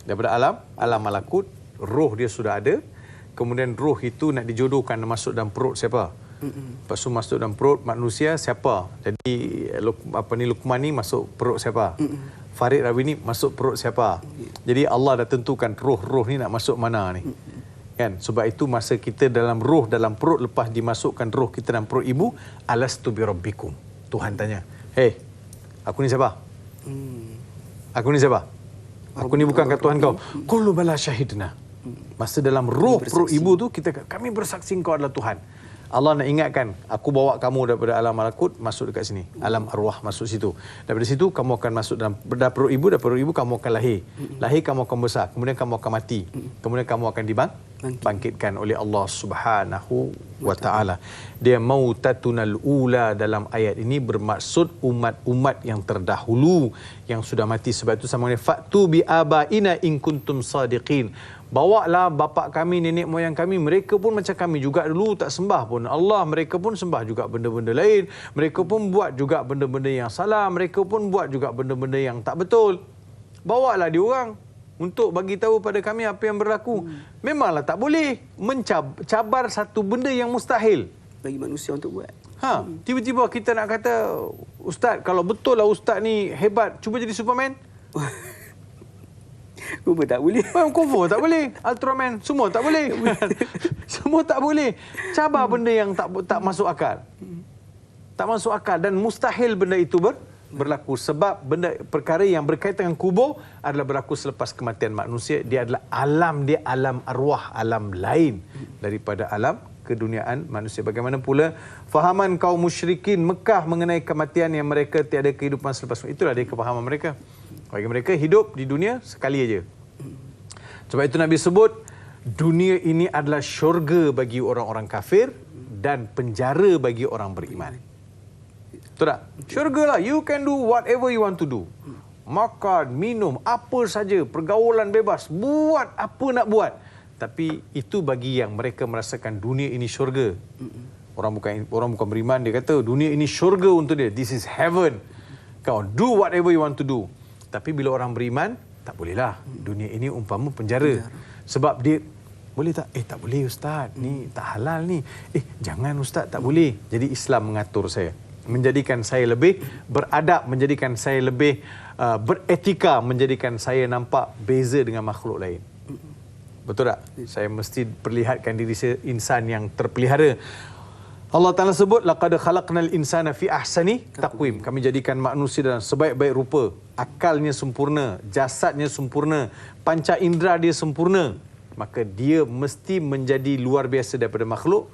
Daripada alam malakut, roh dia sudah ada. Kemudian roh itu nak dijodohkan masuk dalam perut siapa? Lepas tu masuk dalam perut manusia siapa? Jadi Luqman ni masuk perut siapa? Farid Rawi ni masuk perut siapa? Jadi Allah dah tentukan roh-roh ni nak masuk mana ni. Kan? Sebab itu masa kita dalam roh dalam perut, lepas dimasukkan roh kita dalam perut ibu, alastu bi rabbikum. Tuhan tanya, "Hey, aku ni siapa? Aku ni siapa? Aku ni bukankah Tuhan kau?" Qulu bala syahidna. Masa dalam roh perut ibu tu, kami bersaksi engkau adalah Tuhan. Allah nak ingatkan, aku bawa kamu daripada alam malakut masuk dekat sini. Alam arwah masuk situ. Daripada situ kamu akan masuk dalam perut ibu, daripada perut ibu kamu akan lahir. Lahir kamu akan besar, kemudian kamu akan mati. Kemudian kamu akan dibangkitkan oleh Allah Subhanahu wa taala. Dia mautatunal ula dalam ayat ini bermaksud umat-umat yang terdahulu yang sudah mati. Sebab itu sama dengan fatu bi abaina in kuntum sadiqin. Bawalah bapa kami, nenek moyang kami, mereka pun macam kami juga dulu, tak sembah pun Allah, mereka pun sembah juga benda-benda lain, mereka pun buat juga benda-benda yang salah, mereka pun buat juga benda-benda yang tak betul. Bawalah dia orang untuk bagi tahu pada kami apa yang berlaku. Memanglah tak boleh mencabar satu benda yang mustahil Bagi manusia untuk buat. Tiba-tiba kita nak kata, Ustaz, kalau betul lah Ustaz ni hebat, cuba jadi Superman. Kumpul tak boleh. Kung Fu tak boleh. Ultraman semua tak boleh. Semua tak boleh. Cabar benda yang tak masuk akal. Tak masuk akal dan mustahil benda itu berlaku sebab perkara yang berkaitan dengan kubur adalah berlaku selepas kematian manusia. Dia adalah alam arwah, alam lain daripada alam keduniaan manusia. Bagaimana pula fahaman kaum musyrikin Mekah mengenai kematian yang mereka tiada kehidupan selepas. Itulah dia kefahaman mereka. Bagi mereka hidup di dunia sekali aja. Sebab itu Nabi sebut dunia ini adalah syurga bagi orang-orang kafir dan penjara bagi orang beriman. Betul tak? Syurga lah. You can do whatever you want to do. Makan, minum, apa saja, pergaulan bebas, buat apa nak buat. Tapi itu bagi yang mereka merasakan dunia ini syurga. Orang bukan beriman, dia kata dunia ini syurga untuk dia. This is heaven. Kau do whatever you want to do. Tapi bila orang beriman, tak bolehlah. Dunia ini umpama penjara. Sebab dia, boleh tak? Tak boleh Ustaz. Ni tak halal ni. Jangan Ustaz, tak boleh. Jadi Islam mengatur saya. Menjadikan saya lebih beradab, menjadikan saya lebih beretika, menjadikan saya nampak beza dengan makhluk lain. Betul tak? Saya mesti perlihatkan diri saya insan yang terpelihara. Allah Ta'ala sebut, laqad khalaqnal insana fi ahsani taqwim. Kami jadikan manusia dalam sebaik-baik rupa. Akalnya sempurna, jasadnya sempurna, panca indera dia sempurna. Maka dia mesti menjadi luar biasa daripada makhluk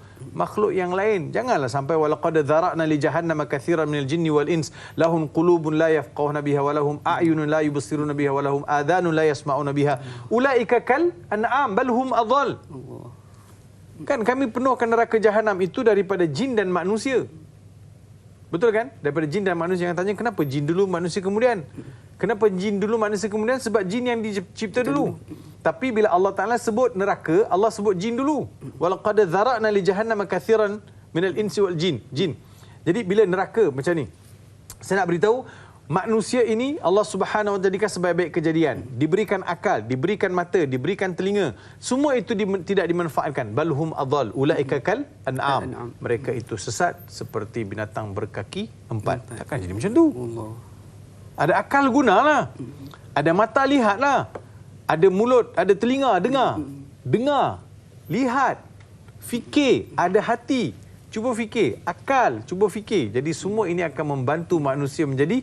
yang lain. Janganlah sampai walaqad dzara'na li jahannama katsiran minal jinni wal ins lahum qulubun la yafqahuna biha wa lahum a'yunun la yubsiruna biha wa lahum adhanun la yasma'una biha ulaika kal an'am bal hum adhal. Kan kami penuhkan neraka jahanam itu daripada jin dan manusia. Betul kan? Daripada jin dan manusia. Yang tanya, kenapa jin dulu, manusia kemudian? Kenapa jin dulu, manusia kemudian? Sebab jin yang dicipta dulu. Tapi bila Allah Ta'ala sebut neraka, Allah sebut jin dulu. Walaqad dzara'na li jahannama katsiran minal insi wal jin. Jadi bila neraka macam ni, saya nak beritahu, manusia ini Allah Subhanahu wa taala jadikan sebaik-baik kejadian. Diberikan akal, diberikan mata, diberikan telinga. Semua itu tidak dimanfaatkan. Balhum adhal ulaika kal an'am. Mereka itu sesat seperti binatang berkaki empat. Takkan jadi macam tu. Ada akal gunalah. Ada mata lihatlah. Ada mulut, ada telinga dengar. Lihat. Fikir, ada hati. Cuba fikir, akal, cuba fikir. Jadi semua ini akan membantu manusia menjadi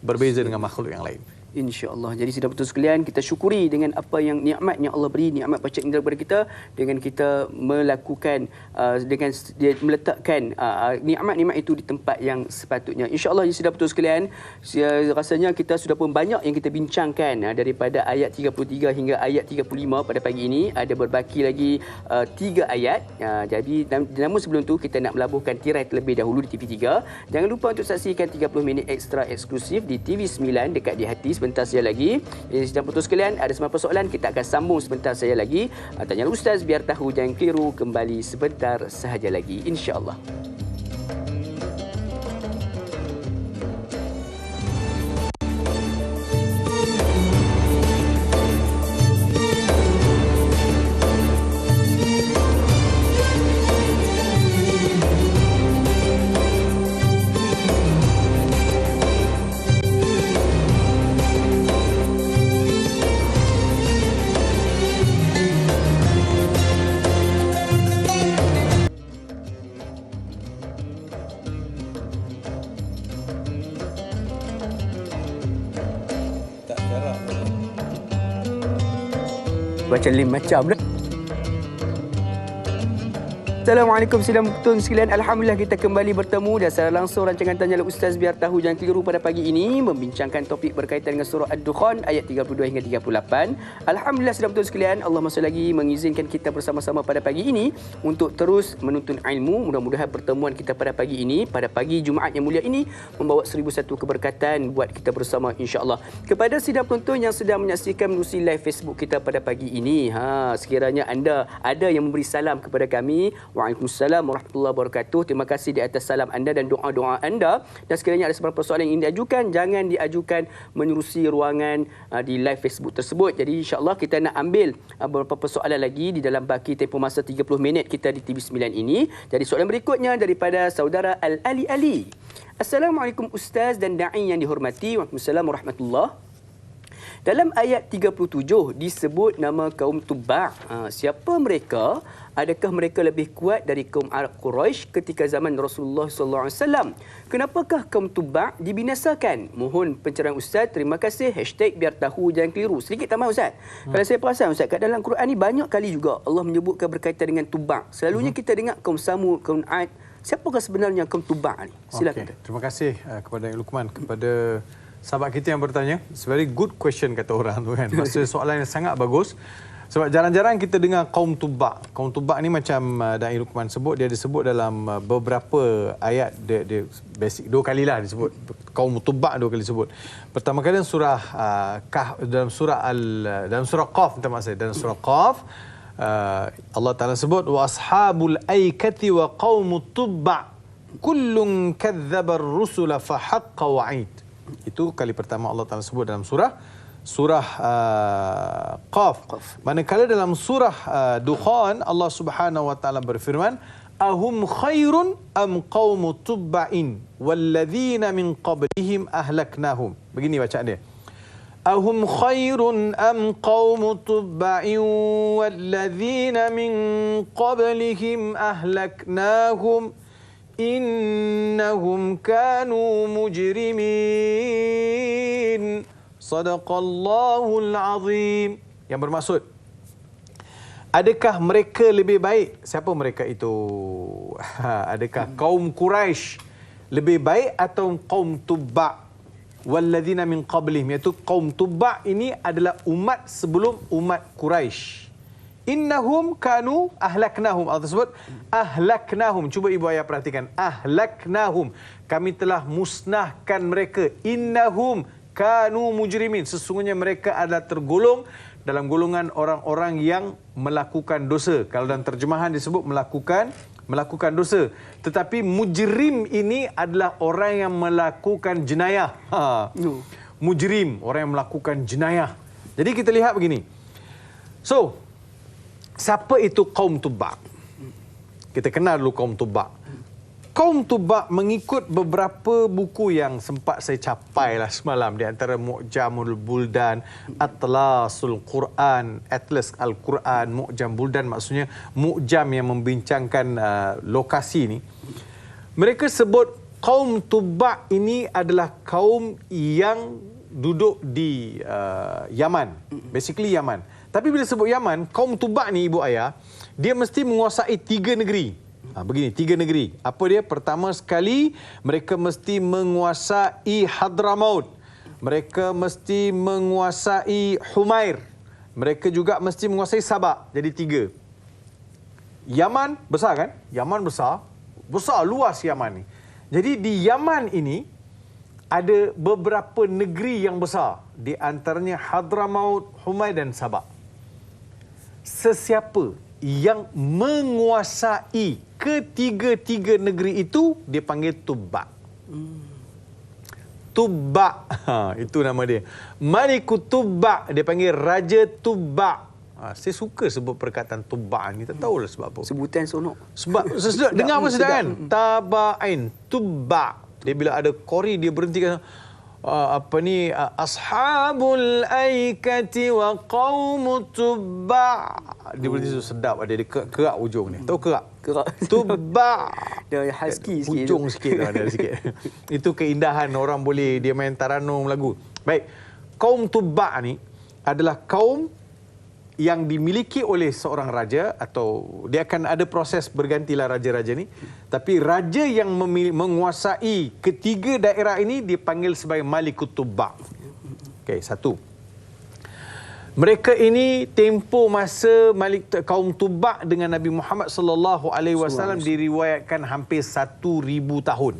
berbeza dengan makhluk yang lain. InsyaAllah. Jadi sidang betul sekalian, kita syukuri dengan apa yang nikmat yang Allah beri, nikmat panca indera kepada kita, dengan kita melakukan dengan dia meletakkan nikmat-nikmat itu di tempat yang sepatutnya. InsyaAllah sidang betul sekalian, rasanya kita sudah pun banyak yang kita bincangkan daripada ayat 33 hingga ayat 35 pada pagi ini. Ada berbaki lagi 3 ayat. Jadi namun sebelum tu kita nak melabuhkan tirai terlebih dahulu di TV3. Jangan lupa untuk saksikan 30 minit ekstra eksklusif di TV9 dekat di hati. Sebentar saja lagi. Sidang putus sekalian, ada semua persoalan kita akan sambung sebentar saja lagi. Tanya Ustaz biar tahu jangan keliru, kembali sebentar sahaja lagi insya-Allah. Baca lain macam dah. Assalamualaikum sidang betul sekalian. Alhamdulillah kita kembali bertemu dan secara langsung rancangan Tanya Ustaz Biar Tahu Jangan Keliru pada pagi ini membincangkan topik berkaitan dengan surah Ad-Dukhan ayat 32 hingga 38. Alhamdulillah sidang betul sekalian, Allah masih lagi mengizinkan kita bersama-sama pada pagi ini untuk terus menuntut ilmu. Mudah-mudahan pertemuan kita pada pagi ini, pada pagi Jumaat yang mulia ini membawa 1001 keberkatan buat kita bersama insya-Allah. Kepada sidang penonton yang sedang menyaksikan melalui live Facebook kita pada pagi ini, sekiranya anda ada yang memberi salam kepada kami, Waalaikumsalam warahmatullahi wabarakatuh. Terima kasih di atas salam anda dan doa-doa anda. Dan sekiranya ada sebarang persoalan yang ingin diajukan, jangan diajukan menerusi ruangan di live Facebook tersebut. Jadi insya-Allah kita nak ambil beberapa persoalan lagi di dalam baki tempoh masa 30 minit kita di TV9 ini. Jadi soalan berikutnya daripada saudara Al-Ali Ali. Assalamualaikum Ustaz dan da'i yang dihormati. Waalaikumsalam warahmatullahi. Dalam ayat 37 disebut nama kaum Tuba'. Siapa mereka? Adakah mereka lebih kuat dari kaum Arab Quraisy ketika zaman Rasulullah SAW? Kenapakah kaum Tuba' dibinasakan? Mohon pencerahan Ustaz. Terima kasih. #biar tahu jangan keliru. Sedikit tambah Ustaz. Kalau saya perasan Ustaz, kat dalam Quran ni banyak kali juga Allah menyebutkan berkaitan dengan Tuba'. Selalunya kita dengar kaum Samud, kaum Ad. Siapakah sebenarnya kaum Tuba' ni? Silakan. Okay. Terima kasih kepada Luqman, kepada sahabat kita yang bertanya. It's very good question kata orang tu kan. Maksudnya soalan yang sangat bagus. Sebab jarang-jarang kita dengar kaum Tuba'. Kaum Tuba' ni macam Da'i Luqman sebut, dia disebut dalam beberapa ayat. Dia basic 2 kalilah disebut. Kaum Tuba' 2 kali disebut. Pertama kali dalam surah dalam surah Qaf, minta maaf saya. Dalam surah Qaf Allah Taala sebut wa ashabul aikati wa qaum Tuba' kullun kadzdzaba ar-rusula fa haqqa wa'id. Itu kali pertama Allah Taala sebut dalam surah Qaf. Manakala dalam surah Dukhan Allah Subhanahu wa taala berfirman, ahum khairun am qaum tubba'in walladzina min qablihim ahlaknahum. Begini bacaan dia. Ahum khairun am qaum tubba'in walladzina min qablihim ahlaknahum innahum kanu mujrimin. Sadaqallahul azim. Yang bermaksud, adakah mereka lebih baik? Siapa mereka itu? Adakah kaum Quraisy lebih baik atau kaum Tuba' walladzina min qablihim? Iaitu kaum Tuba' ini adalah umat sebelum umat Quraisy. Innahum kanu ahlaknahum. Allah tersebut ahlaknahum. Cuba ibu ayah perhatikan. Ahlaknahum. Kami telah musnahkan mereka. Innahum kanu mujrimin. Sesungguhnya mereka adalah tergolong dalam golongan orang-orang yang melakukan dosa. Kalau dalam terjemahan disebut melakukan dosa. Tetapi mujrim ini adalah orang yang melakukan jenayah. Mujrim, orang yang melakukan jenayah. Jadi kita lihat begini. So, siapa itu kaum Tuba'? Kita kenal dulu kaum Tuba'. Kaum Tuba' mengikut beberapa buku yang sempat saya capai lah semalam. Di antara Mu'jamul Buldan, Atlasul Quran, Atlas Al-Quran, Mu'jam Buldan, maksudnya Mu'jam yang membincangkan lokasi ni. Mereka sebut kaum Tuba' ini adalah kaum yang duduk di Yaman. Basically Yaman. Tapi bila sebut Yaman, kaum Tuba' ni ibu ayah, dia mesti menguasai 3 negeri. Begini, 3 negeri. Apa dia? Pertama sekali, mereka mesti menguasai Hadramaut. Mereka mesti menguasai Humair. Mereka juga mesti menguasai Sabak. Jadi 3. Yaman besar kan? Yaman besar. Besar, luas Yaman ni. Jadi di Yaman ini, ada beberapa negeri yang besar. Di antaranya Hadramaut, Humair dan Sabak. Sesiapa yang menguasai ketiga-tiga negeri itu, dia panggil Tuba'. Tuba', itu nama dia. Malikut Tuba', dia panggil Raja Tuba'. Saya suka sebut perkataan Tuba' ni, tak tahulah sebab apa. Sebutan sonok. Sebab dengar apa sedap kan? Taba'in, Tuba'. Dia bila ada kori, dia berhentikan. Ashabul aikati wa qaum Tuba'. Dia berhenti sedap, ada kerak ujung ni. Tahu kerak? Kerak. Tuba'. Dia husky sikit. Ujung sikit lah, ada sikit. Itu keindahan orang boleh dia main taranum lagu. Baik. Kaum Tuba' ni adalah kaum yang dimiliki oleh seorang raja, atau dia akan ada proses bergantilah raja-raja ni, tapi raja yang menguasai ketiga daerah ini dipanggil sebagai Malikut Tubba. Okey, satu. Mereka ini tempoh masa kaum Tubba dengan Nabi Muhammad sallallahu alaihi wasallam diriwayatkan hampir 1000 tahun.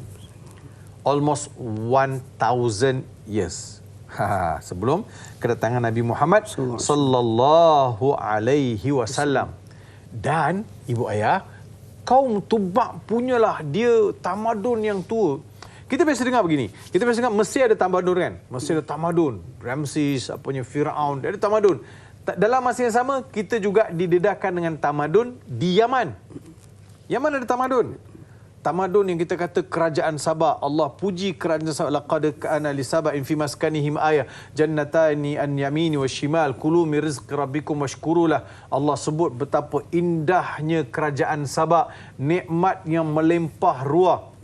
Almost 1000 years. Sebelum kedatangan Nabi Muhammad sallallahu alaihi wasallam. Dan ibu ayah, kaum Tubba punyalah dia tamadun yang tua. Kita biasa dengar begini. Kita biasa dengar Mesir ada tamadun kan? Mesir ada tamadun. Ramses, Firaun, dia ada tamadun. Dalam masa yang sama, kita juga didedahkan dengan tamadun di Yaman. Yaman ada tamadun. Tamadun yang kita kata kerajaan Sabah. Allah puji kerajaan Sabah. Laqad kana li saba'in fi maskanihim ayah jannatani an yamini washimal kulu min rizqi rabbikum washkurulah. Allah sebut betapa indahnya kerajaan Sabah, nikmat yang melimpah ruah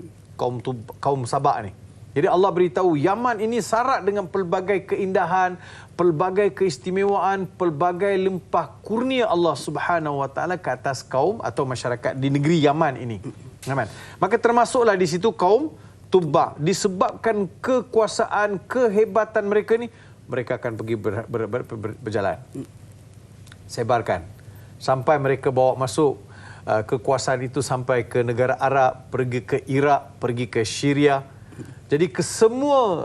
kaum Sabah ni. Jadi Allah beritahu Yaman ini syarat dengan pelbagai keindahan, pelbagai keistimewaan, pelbagai limpah kurnia Allah Subhanahu wa taala ke atas kaum atau masyarakat di negeri Yaman ini. Maka termasuklah di situ kaum Tubba. Disebabkan kekuasaan, kehebatan mereka ni, mereka akan pergi berjalan. Sebarkan. Sampai mereka bawa masuk kekuasaan itu sampai ke negara Arab, pergi ke Iraq, pergi ke Syria. Jadi kesemua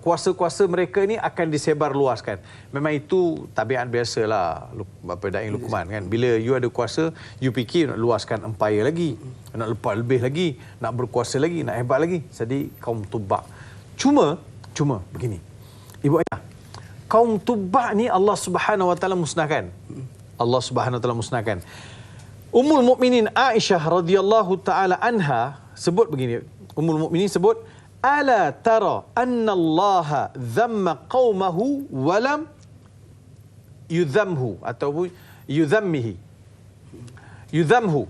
kuasa-kuasa mereka ini akan disebar luaskan. Memang itu tabiat biasalah Da'i Luqman kan. Bila you ada kuasa, you fikir nak luaskan empire lagi, nak lepas lebih lagi, nak berkuasa lagi, nak hebat lagi. Jadi kaum Tubba. Cuma begini. Ibu ayah, kaum Tubba ni Allah Subhanahu wa taala musnahkan. Allah Subhanahu wa taala musnahkan. Ummul Mukminin Aisyah radhiyallahu taala anha sebut begini. Ummul Mukminin sebut, ala tara anna Allah dhamma qaumahu walam yudhamhu ataupun yudhammihi. Yudhamhu.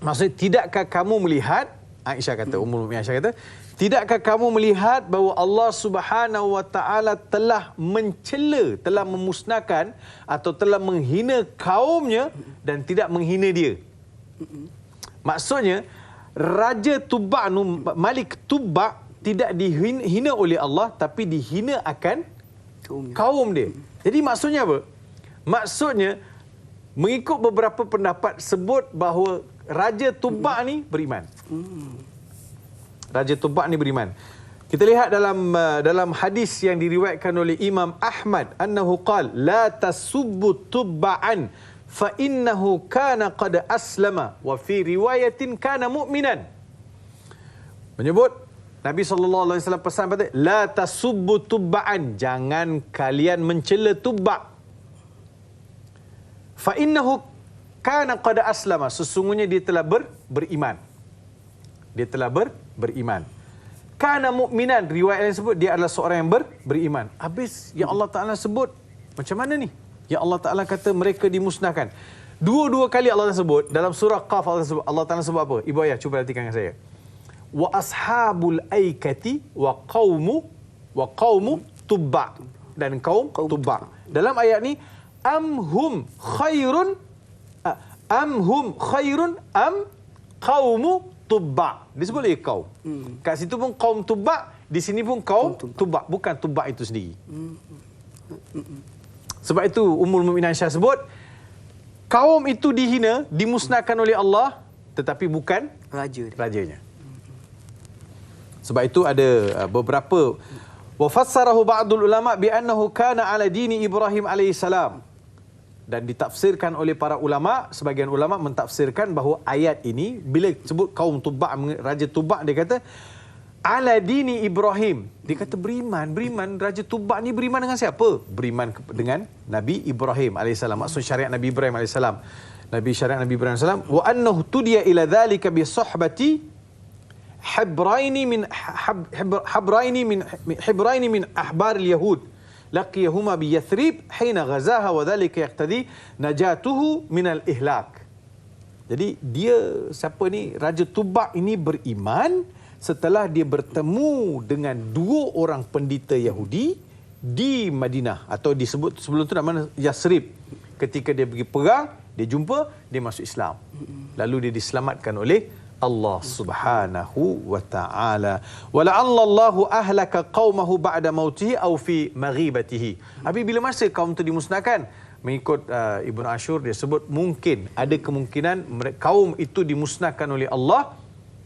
Maksudnya, tidakkah kamu melihat, Aisyah kata, Ummul Mukminin Aisyah kata, tidakkah kamu melihat bahawa Allah Subhanahu wa taala telah mencela, telah memusnahkan atau telah menghina kaumnya dan tidak menghina dia. Maksudnya, Raja Tubba, Malik Tubba tidak dihina oleh Allah, tapi dihina akan kaum dia. Jadi maksudnya apa? Maksudnya, mengikut beberapa pendapat sebut bahawa Raja Tubba ni beriman. Raja Tubba ni beriman. Kita lihat dalam hadis yang diriwayatkan oleh Imam Ahmad, annahu qala la tasubbu tubba'an fa innahu kana qad aslama wa fi riwayatin kana mu'minan. Menyebut Nabi sallallahu alaihi wasallam pesan pada la tasubbu tubba'an, jangan kalian mencela Tubba. Fa innahu kana qad aslama, sesungguhnya dia telah beriman. Dia telah beriman. Kana mu'minan, riwayat lain sebut dia adalah seorang yang beriman. Habis yang Allah Taala sebut macam mana ni? Ya Allah Ta'ala kata mereka dimusnahkan. Dua-dua kali Allah Ta'ala sebut. Dalam surah Qaf Allah Ta'ala sebut apa? Ibu ayah, cuba perhatikan dengan saya. Wa ashabul aikati wa qaumu Tubba. Dan kaum Tubba. Dalam ayat ni, am hum khairun am qaumu Tubba. Disebut lagi kaum. Kat situ pun kaum Tubba, di sini pun kaum Tubba. Bukan Tubba itu sendiri. Sebab itu Ummul Mukminin Aisyah sebut, kaum itu dihina, dimusnahkan oleh Allah, tetapi bukan rajanya. Sebab itu ada beberapa, wa fassarahu ba'dul ulama bi annahu kana ala dini Ibrahim alaihi salam. Dan ditafsirkan oleh para ulama, sebagian ulama mentafsirkan bahawa ayat ini bila sebut kaum Tubba, Raja Tubba, dia kata ala dini Ibrahim. Dia kata beriman. Raja Tubba ni beriman dengan siapa? Beriman dengan Nabi Ibrahim AS. Maksud syariat Nabi Ibrahim AS. Syariat Nabi Ibrahim AS. Wa annahu tudiya ila dhalika bi sahbati hibraini min ahbar al-yahud. Laqiyahuma bi Yathrib hina ghazaha wa dhalika yaqtadi najatuhu min al-ihlak. Jadi dia, siapa ni? Raja Tubba ini beriman setelah dia bertemu dengan dua orang pendeta Yahudi di Madinah, atau disebut sebelum itu nama Yathrib. ketika dia pergi perang, dia jumpa, dia masuk Islam. Lalu dia diselamatkan oleh Allah Subhanahu wa taala. Wa la'alla Allahu ahlaka qaumahu ba'da mautihi aw fi maghibatihi. Habis bila masa kaum itu dimusnahkan, mengikut Ibn Ashur dia sebut mungkin ada kemungkinan kaum itu dimusnahkan oleh Allah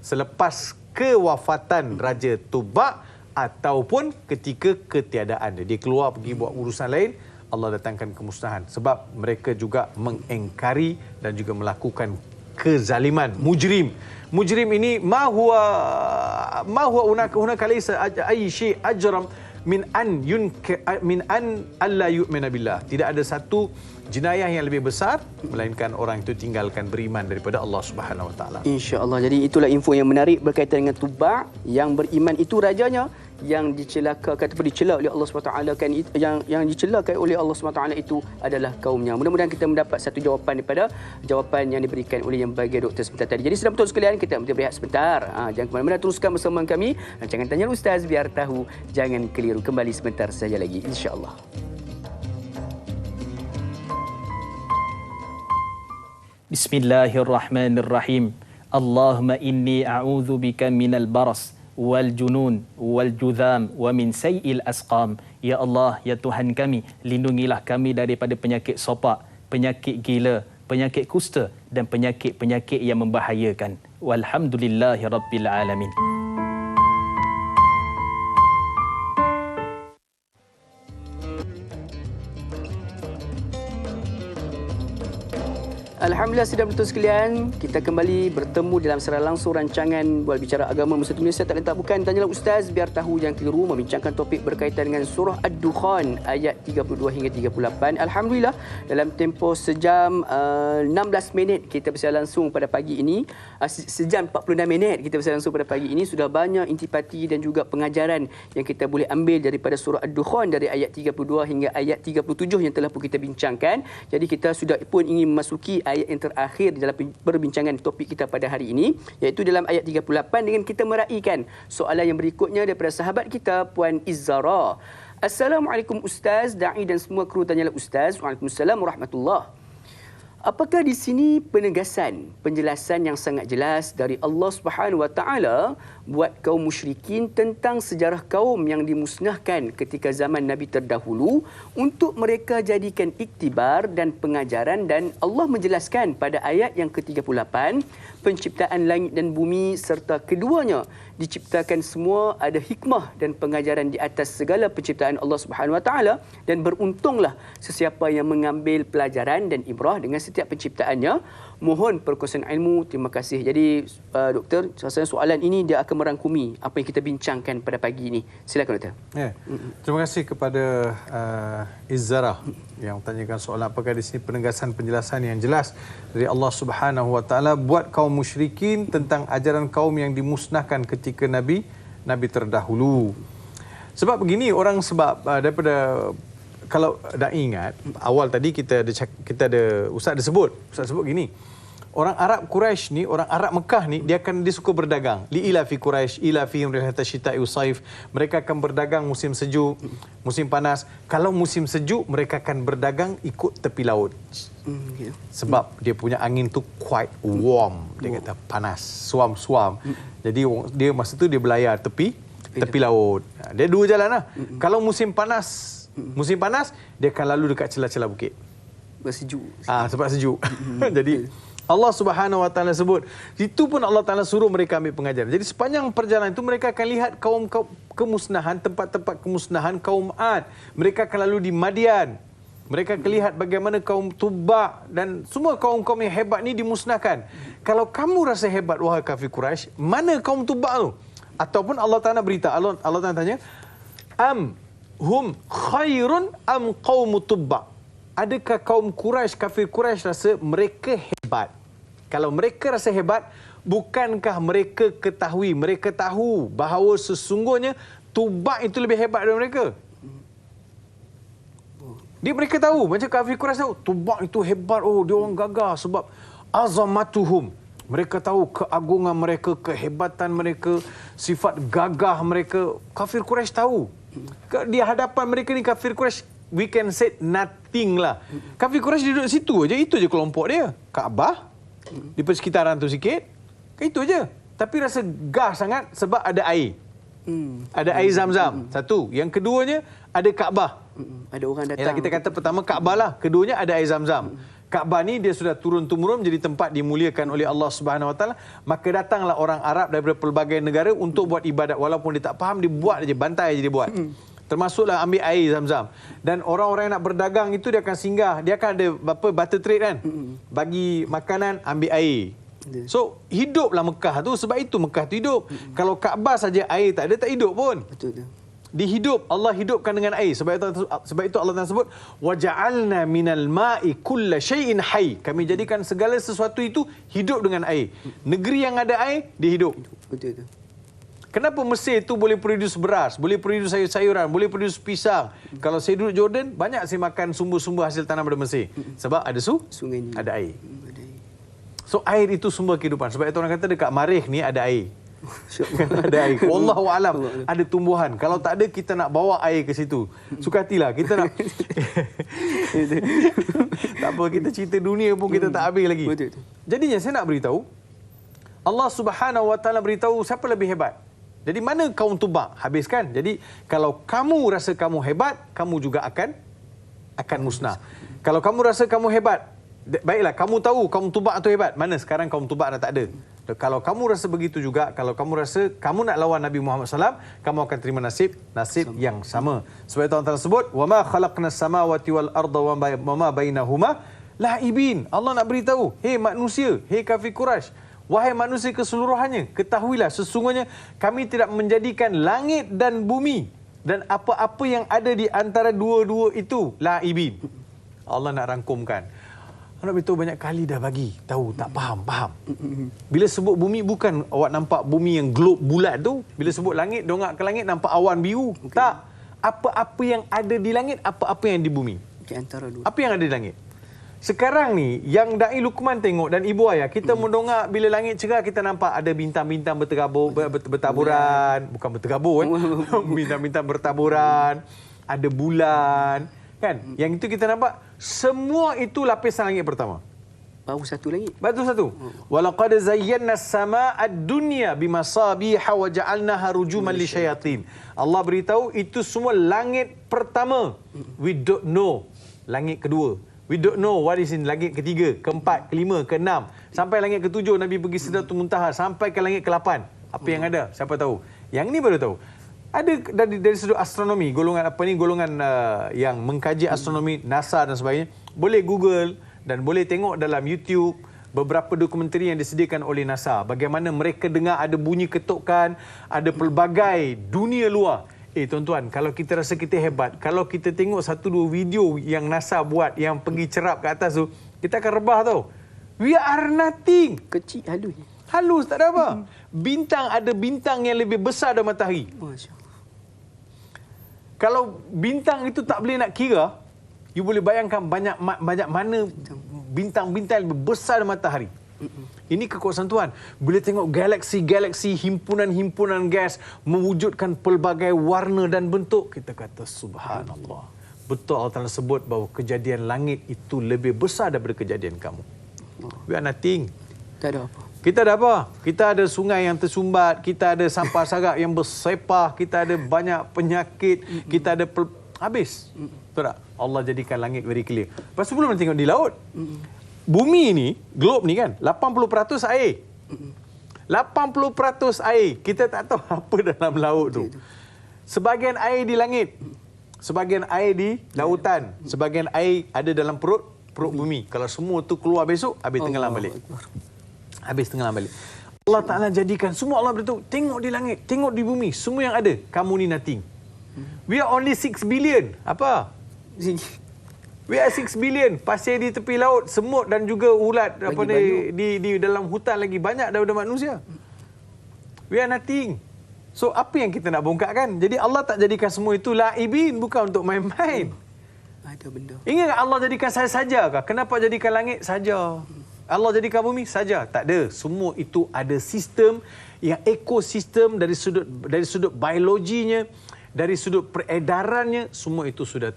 selepas kewafatan Raja Tubba ataupun ketika ketiadaan dia keluar pergi buat urusan lain, Allah datangkan kemusnahan sebab mereka juga mengingkari dan juga melakukan kezaliman. Mujrim ini ma huwa hunaka laysa ay shay ajram min an alla yu'mina billah. Tidak ada satu jenayah yang lebih besar melainkan orang itu tinggalkan beriman daripada Allah Subhanahu wa taala. Insya-Allah. Jadi itulah info yang menarik berkaitan dengan Tubba, yang beriman itu rajanya, yang dicelakakan ataupun dicela oleh Allah SWT kan, yang dicelakai oleh Allah SWT itu adalah kaumnya. Mudah-mudahan kita mendapat satu jawapan daripada jawapan yang diberikan oleh yang bagi doktor sebentar tadi. Jadi sedang betul sekalian, kita berehat sebentar. Jangan ke mana-mana, teruskan bersama kami. Jangan tanya Ustaz, biar tahu, jangan keliru. Kembali sebentar saja lagi, insya-Allah. Bismillahirrahmanirrahim. Allahumma inni a'udzu bika minal baras wal junun wal judham wa min sayil asqam. Ya Allah, ya Tuhan kami, lindungilah kami daripada penyakit sopak, penyakit gila, penyakit kusta dan penyakit-penyakit yang membahayakan. Walhamdulillahirabbil alamin. Alhamdulillah, sedang betul sekalian, kita kembali bertemu dalam secara langsung rancangan Bual Bicara Agama Bersatu Malaysia. Tak lain tak bukan, Tanyalah Ustaz, biar tahu yang keliru, membincangkan topik berkaitan dengan surah Ad-Dukhan ayat 32 hingga 38. Alhamdulillah, dalam tempoh sejam 16 minit kita bersiaran langsung pada pagi ini, sejam 46 minit kita bersiaran langsung pada pagi ini, sudah banyak intipati dan juga pengajaran yang kita boleh ambil daripada surah Ad-Dukhan dari ayat 32 hingga ayat 37 yang telah pun kita bincangkan. Jadi kita sudah pun ingin memasuki ayat yang terakhir di dalam perbincangan topik kita pada hari ini, iaitu dalam ayat 38 dengan kita meraihkan soalan yang berikutnya daripada sahabat kita Puan Izzara. Assalamualaikum Ustaz, da'i dan semua kru Tanyalah Ustaz. Waalaikumsalam warahmatullahi. Apakah di sini penegasan, penjelasan yang sangat jelas dari Allah Subhanahu Wa Taala buat kaum musyrikin tentang sejarah kaum yang dimusnahkan ketika zaman Nabi terdahulu untuk mereka jadikan iktibar dan pengajaran, dan Allah menjelaskan pada ayat yang ke-38 penciptaan langit dan bumi serta keduanya diciptakan semua ada hikmah dan pengajaran di atas segala penciptaan Allah Subhanahu Wa Taala, dan beruntunglah sesiapa yang mengambil pelajaran dan ibrah dengan setiap penciptaannya. Mohon perkongsian ilmu. Terima kasih. Jadi doktor, rasanya soalan ini dia akan merangkumi apa yang kita bincangkan pada pagi ini. Silakan doktor. Ya. Terima kasih kepada Izzara yang tanyakan soalan apakah di sini penegasan penjelasan yang jelas dari Allah Subhanahu Wa Taala buat kaum musyrikin tentang ajaran kaum yang dimusnahkan ketika Nabi terdahulu. Sebab begini, orang sebab daripada, kalau dah ingat awal tadi kita ada Ustaz sebut gini, orang Arab Quraisy ni, orang Arab Mekah ni, dia suka berdagang. Li ila fi Quraisy ila fihim rihlata syita'i wasaif. Mereka akan berdagang musim sejuk, musim panas. Kalau musim sejuk, mereka akan berdagang ikut tepi laut. Sebab dia punya angin tu quite warm, dia kata panas, suam. Jadi dia masa tu dia belayar tepi laut. Dia dua jalan lah. Kalau musim panas, dia akan lalu dekat celah-celah bukit. Bersejuk. Sebab sejuk. Jadi Allah Subhanahu Wa Taala sebut, itu pun Allah Taala suruh mereka ambil pengajaran. Jadi sepanjang perjalanan itu mereka akan lihat kaum kemusnahan, tempat-tempat kemusnahan kaum Ad. Mereka akan lalu di Madian. Mereka akan lihat bagaimana kaum Tubba dan semua kaum-kaum yang hebat ni dimusnahkan. Kalau kamu rasa hebat wahai kafir Quraisy, mana kaum Tubba tu? Ataupun Allah Taala berita, Allah Taala tanya, am hum khairun am qaum Tubba? Adakah kaum Quraisy, kafir Quraisy rasa mereka hebat? Kalau mereka rasa hebat, bukankah mereka tahu bahawa sesungguhnya Tubba itu lebih hebat daripada mereka? Mereka tahu, macam kafir Quraisy tahu, Tubba itu hebat, dia orang gagah sebab azamatuhum. Mereka tahu keagungan mereka, kehebatan mereka, sifat gagah mereka. Kafir Quraisy tahu. Di hadapan mereka ni kafir Quraisy we can say nothing lah. Kafir Quraisy duduk situ aja, itu je kelompok dia. Kaabah, di persekitaran tu sikit, itu aja. Tapi rasa gah sangat sebab ada air. Ada air Zam-Zam. Satu. Yang keduanya, ada Kaabah. Ada orang datang. Yalah, kita kata pertama Kaabah lah. Keduanya ada air Zam-Zam. Kaabah ni dia sudah turun-temurun menjadi tempat dimuliakan oleh Allah Subhanahu Wa Taala. Maka datanglah orang Arab daripada pelbagai negara untuk buat ibadat. Walaupun dia tak faham, dia buat aja, bantai aja dia buat. Termasuklah ambil air Zam-Zam. Dan orang-orang yang nak berdagang itu dia akan singgah. Dia akan ada barter trade kan. Bagi makanan, ambil air. So, hiduplah Mekah tu. Sebab itu Mekah tu hidup. Kalau Kaabah saja air tak ada, tak hidup pun. Betul tu. Dihidup, Allah hidupkan dengan air. Sebab itu Allah Taala sebut waja'alna minal ma'i kulla syai'in hayy. Kami jadikan segala sesuatu itu hidup dengan air. Negeri yang ada air, dia hidup. Betul tu. Kenapa Mesir itu boleh produce beras, boleh produce sayur-sayuran, boleh produce pisang? Kalau saya duduk Jordan, banyak saya makan sumber-sumber hasil tanam dari Mesir. Sebab ada Sungai ni. ada air. Ada air. So air itu sumber kehidupan. Sebab itu orang kata dekat Marikh ni ada air. Ada air. Wallahu alam. Ada tumbuhan. Kalau tak ada, kita nak bawa air ke situ. Suka hatilah. Kita nak... tak apa, kita cerita dunia pun kita tak habis lagi. Betul. Jadinya saya nak beritahu, Allah Subhanahu Wa Taala beritahu siapa lebih hebat. Jadi mana kaum Tubak? Habiskan. Jadi kalau kamu rasa kamu hebat, kamu juga akan musnah. Kalau kamu rasa kamu hebat, baiklah, kamu tahu kaum Tubak itu hebat. Mana sekarang kaum Tubak dah tak ada. Kalau kamu rasa begitu juga, kalau kamu rasa kamu nak lawan Nabi Muhammad SAW, kamu akan terima nasib yang sama. Sebab itu Allah Taala sebut, "Wama khalaqnas samawati wal arda wama bainahuma la'ibin." Allah nak beritahu, hei manusia, hei kafir Quraisy, wahai manusia keseluruhannya, ketahuilah sesungguhnya kami tidak menjadikan langit dan bumi dan apa-apa yang ada di antara dua-dua itu la'ibin. Allah nak rangkumkan. Nak beritahu banyak kali dah bagi tahu, tak faham. Bila sebut bumi, bukan awak nampak bumi yang globe bulat tu. Bila sebut langit, dongak ke langit nampak awan biru. Okay. Tak. Apa-apa yang ada di langit, apa-apa yang di bumi. Di antara dua. Apa yang ada di langit. Sekarang ni, yang Da'i Luqman tengok dan ibu ayah, kita mendongak bila langit cerah, kita nampak ada bintang-bintang bertaburan. Bukan bertergabur. Bintang-bintang bertaburan. Ada bulan. Kan? Yang itu kita nampak, semua itu lapisan langit pertama. Baru satu lagi. Batu satu. Walaqad zayyana as-samaa'a ad-dunya bimasabiha wa ja'alnaha rujuman lisyayatin. Allah beritahu itu semua langit pertama. We don't know langit kedua. We don't know what is in langit ketiga, keempat, kelima, keenam. Sampai langit ketujuh Nabi pergi Sidratul Muntaha, sampai ke langit ke-8. Apa yang ada? Siapa tahu? Yang ni baru tahu. Ada dari sudut astronomi, golongan yang mengkaji astronomi, NASA dan sebagainya, boleh Google dan boleh tengok dalam YouTube beberapa dokumentari yang disediakan oleh NASA. Bagaimana mereka dengar ada bunyi ketukan, ada pelbagai dunia luar. Tuan-tuan, kalau kita rasa kita hebat, kalau kita tengok satu dua video yang NASA buat yang pergi cerap ke atas tu, kita akan rebah tau. We are nothing. Kecil, halus. Halus, tak ada apa. Bintang, ada bintang yang lebih besar dari matahari. Masya Allah. Kalau bintang itu tak boleh nak kira, you boleh bayangkan banyak mana bintang-bintang yang lebih besar dari matahari. Ini kekuasaan Tuhan. Bila tengok galaksi-galaksi, himpunan-himpunan gas mewujudkan pelbagai warna dan bentuk, kita kata subhanallah. Betul Allah Ta'ala sebut bahawa kejadian langit itu lebih besar daripada kejadian kamu. We are nothing. Tak ada apa. Kita ada apa? Kita ada sungai yang tersumbat, kita ada sampah sarap yang bersepah, kita ada banyak penyakit, kita ada habis. Betul tak? Allah jadikan langit very clear. Lepas tu belum tengok di laut. Bumi ni, globe ni kan, 80% air. 80% air. Kita tak tahu apa dalam laut tu. Sebahagian air di langit, sebahagian air di lautan, sebahagian air ada dalam perut bumi. Kalau semua tu keluar besok, habis tenggelam balik. Habis tenggelam balik. Allah Ta'ala jadikan semua, Allah beritahu, tengok di langit, tengok di bumi, semua yang ada, kamu ni nothing. We are only 6 billion. Apa? We are 6 billion. Pasir di tepi laut, semut dan juga ulat di dalam hutan lagi banyak daripada manusia. We are nothing. So apa yang kita nak bongkarkan? Jadi Allah tak jadikan semua itu la'ibin, bukan untuk main-main. Ada benda. Ingat Allah jadikan saya saja kah? Kenapa jadikan langit saja? Allah jadikan bumi saja? Tak ada. Semua itu ada sistem yang ekosistem dari sudut biologinya, dari sudut peredarannya, semua itu sudah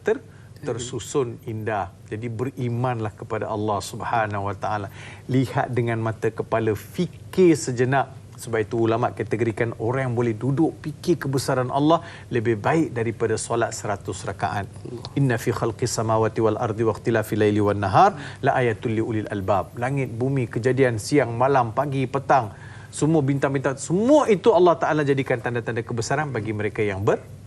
tersusun indah. Jadi berimanlah kepada Allah Subhanahu Wa Taala. Lihat dengan mata kepala, fikir sejenak. Sebab itu ulama kategorikan orang yang boleh duduk fikir kebesaran Allah lebih baik daripada solat 100 rakaat. Inna fi khalqis samawati wal ardi wa ikhtilafil laili wan nahar la ayatul liulil albab. Langit, bumi, kejadian siang, malam, pagi, petang, semua bintang-bintang, semua itu Allah Taala jadikan tanda-tanda kebesaran bagi mereka yang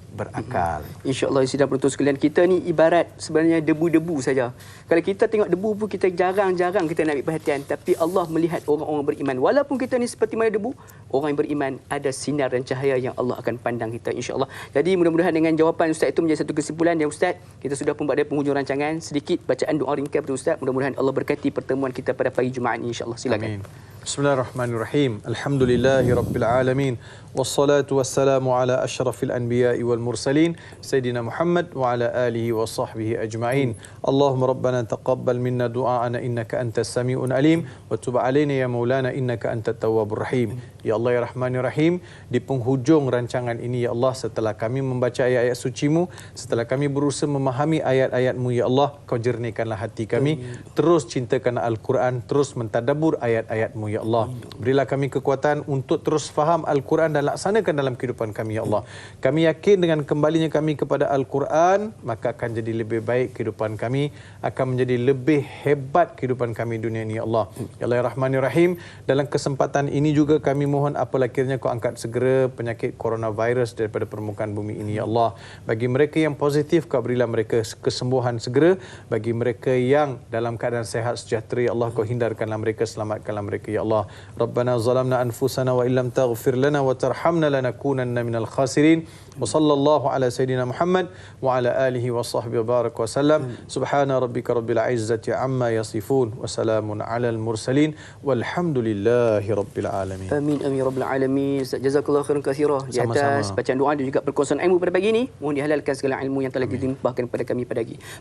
berakal. InsyaAllah sidang penonton sekalian, kita ni ibarat sebenarnya debu-debu saja. Kalau kita tengok debu pun kita jarang-jarang kita nak ambil perhatian. Tapi Allah melihat orang-orang beriman. Walaupun kita ni seperti mana debu, orang yang beriman ada sinar dan cahaya yang Allah akan pandang kita, insyaAllah. Jadi mudah-mudahan dengan jawapan Ustaz itu menjadi satu kesimpulan. Ya Ustaz, kita sudah pun pada penghujung rancangan. Sedikit bacaan doa ringkas pada Ustaz. Mudah-mudahan Allah berkati pertemuan kita pada pagi Jumaat ini, insyaAllah. Silakan. Amin. Bismillahirrahmanirrahim. Alhamdulillahirabbil alamin. Wassalatu wassalamu ala asyrafil anbiya'i wal mursalin Sayyidina Muhammad wa ala alihi wa sahbihi ajma'in. Allahumma rabbana taqabbal minna du'a'ana innaka antas sami'un alim wa tub 'alaina ya maulana innaka antat tawwabur rahim. Ya Allah ya Rahman ya Rahim, di penghujung rancangan ini ya Allah, setelah kami membaca ayat-ayat suci-Mu, setelah kami berusaha memahami ayat-ayat-Mu ya Allah, Kau jernihkanlah hati kami, terus cintakan Al-Quran, terus mentadabbur ayat-ayat-Mu ya Allah. Berilah kami kekuatan untuk terus faham Al-Quran dan laksanakan dalam kehidupan kami ya Allah. Kami yakin dengan kembalinya kami kepada Al-Quran, maka akan jadi lebih baik kehidupan kami, akan menjadi lebih hebat kehidupan kami dunia ini ya Allah. Ya Allah ya Rahman ya Rahim, dalam kesempatan ini juga kami mohon apalah kiranya Kau angkat segera penyakit coronavirus daripada permukaan bumi ini ya Allah. Bagi mereka yang positif, Kau berilah mereka kesembuhan segera. Bagi mereka yang dalam keadaan sehat sejahtera ya Allah, Kau hindarkanlah mereka, selamatkanlah mereka ya Allah. Rabbana zalamna anfusana wa illam taghfir lana wa tarhamna lanakunanna minal khasirin. Wa sallallahu ala sayyidina Muhammad wa ala alihi wa sahbihi wa barak wa sallam. Subhana rabbika rabbil izzati amma yasifun wa salamun alal mursalin walhamdulillahi rabbil alamin. Amin amin rabbil alamin. Ustaz, jazakallahu khairan katsira di atas bacaan doa dan juga perkongsian ilmu pada pagi ini. Mohon dihalalkan segala ilmu yang telah dilimpahkan kepada kami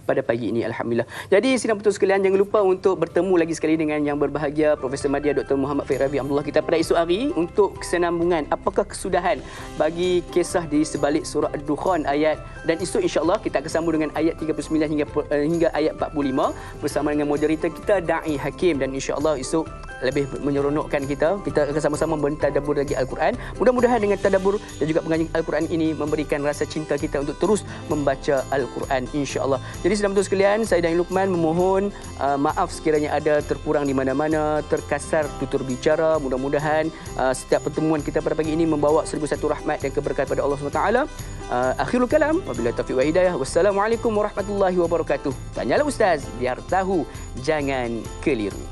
pada pagi ini, alhamdulillah. Jadi sidang penonton sekalian, jangan lupa untuk bertemu lagi sekali dengan yang berbahagia Profesor Madya Dr. Muhammad Faik Rabi Abdullah kita pada esok hari untuk kesinambungan apakah kesudahan bagi kisah di sebalik surah Ad-Dukhan ayat, dan esok insya-Allah kita akan sambung dengan ayat 39 hingga ayat 45 bersama dengan moderator kita Da'i Hakim, dan insya-Allah esok lebih menyeronokkan kita akan sama-sama mentadabbur lagi Al-Quran. Mudah-mudahan dengan tadabbur dan juga pengajian Al-Quran ini memberikan rasa cinta kita untuk terus membaca Al-Quran, insya-Allah. Jadi sedang betul sekalian, saya dan Luqman memohon maaf sekiranya ada terkurang di mana-mana, terkasar tutur bicara. Mudah-mudahan setiap pertemuan kita pada pagi ini membawa 1001 rahmat dan keberkatan pada Allah SWT. Akhirul kalam, wabillahi taufiq wa hidayah. Wassalamualaikum warahmatullahi wabarakatuh. Tanyalah Ustaz, biar tahu, jangan keliru.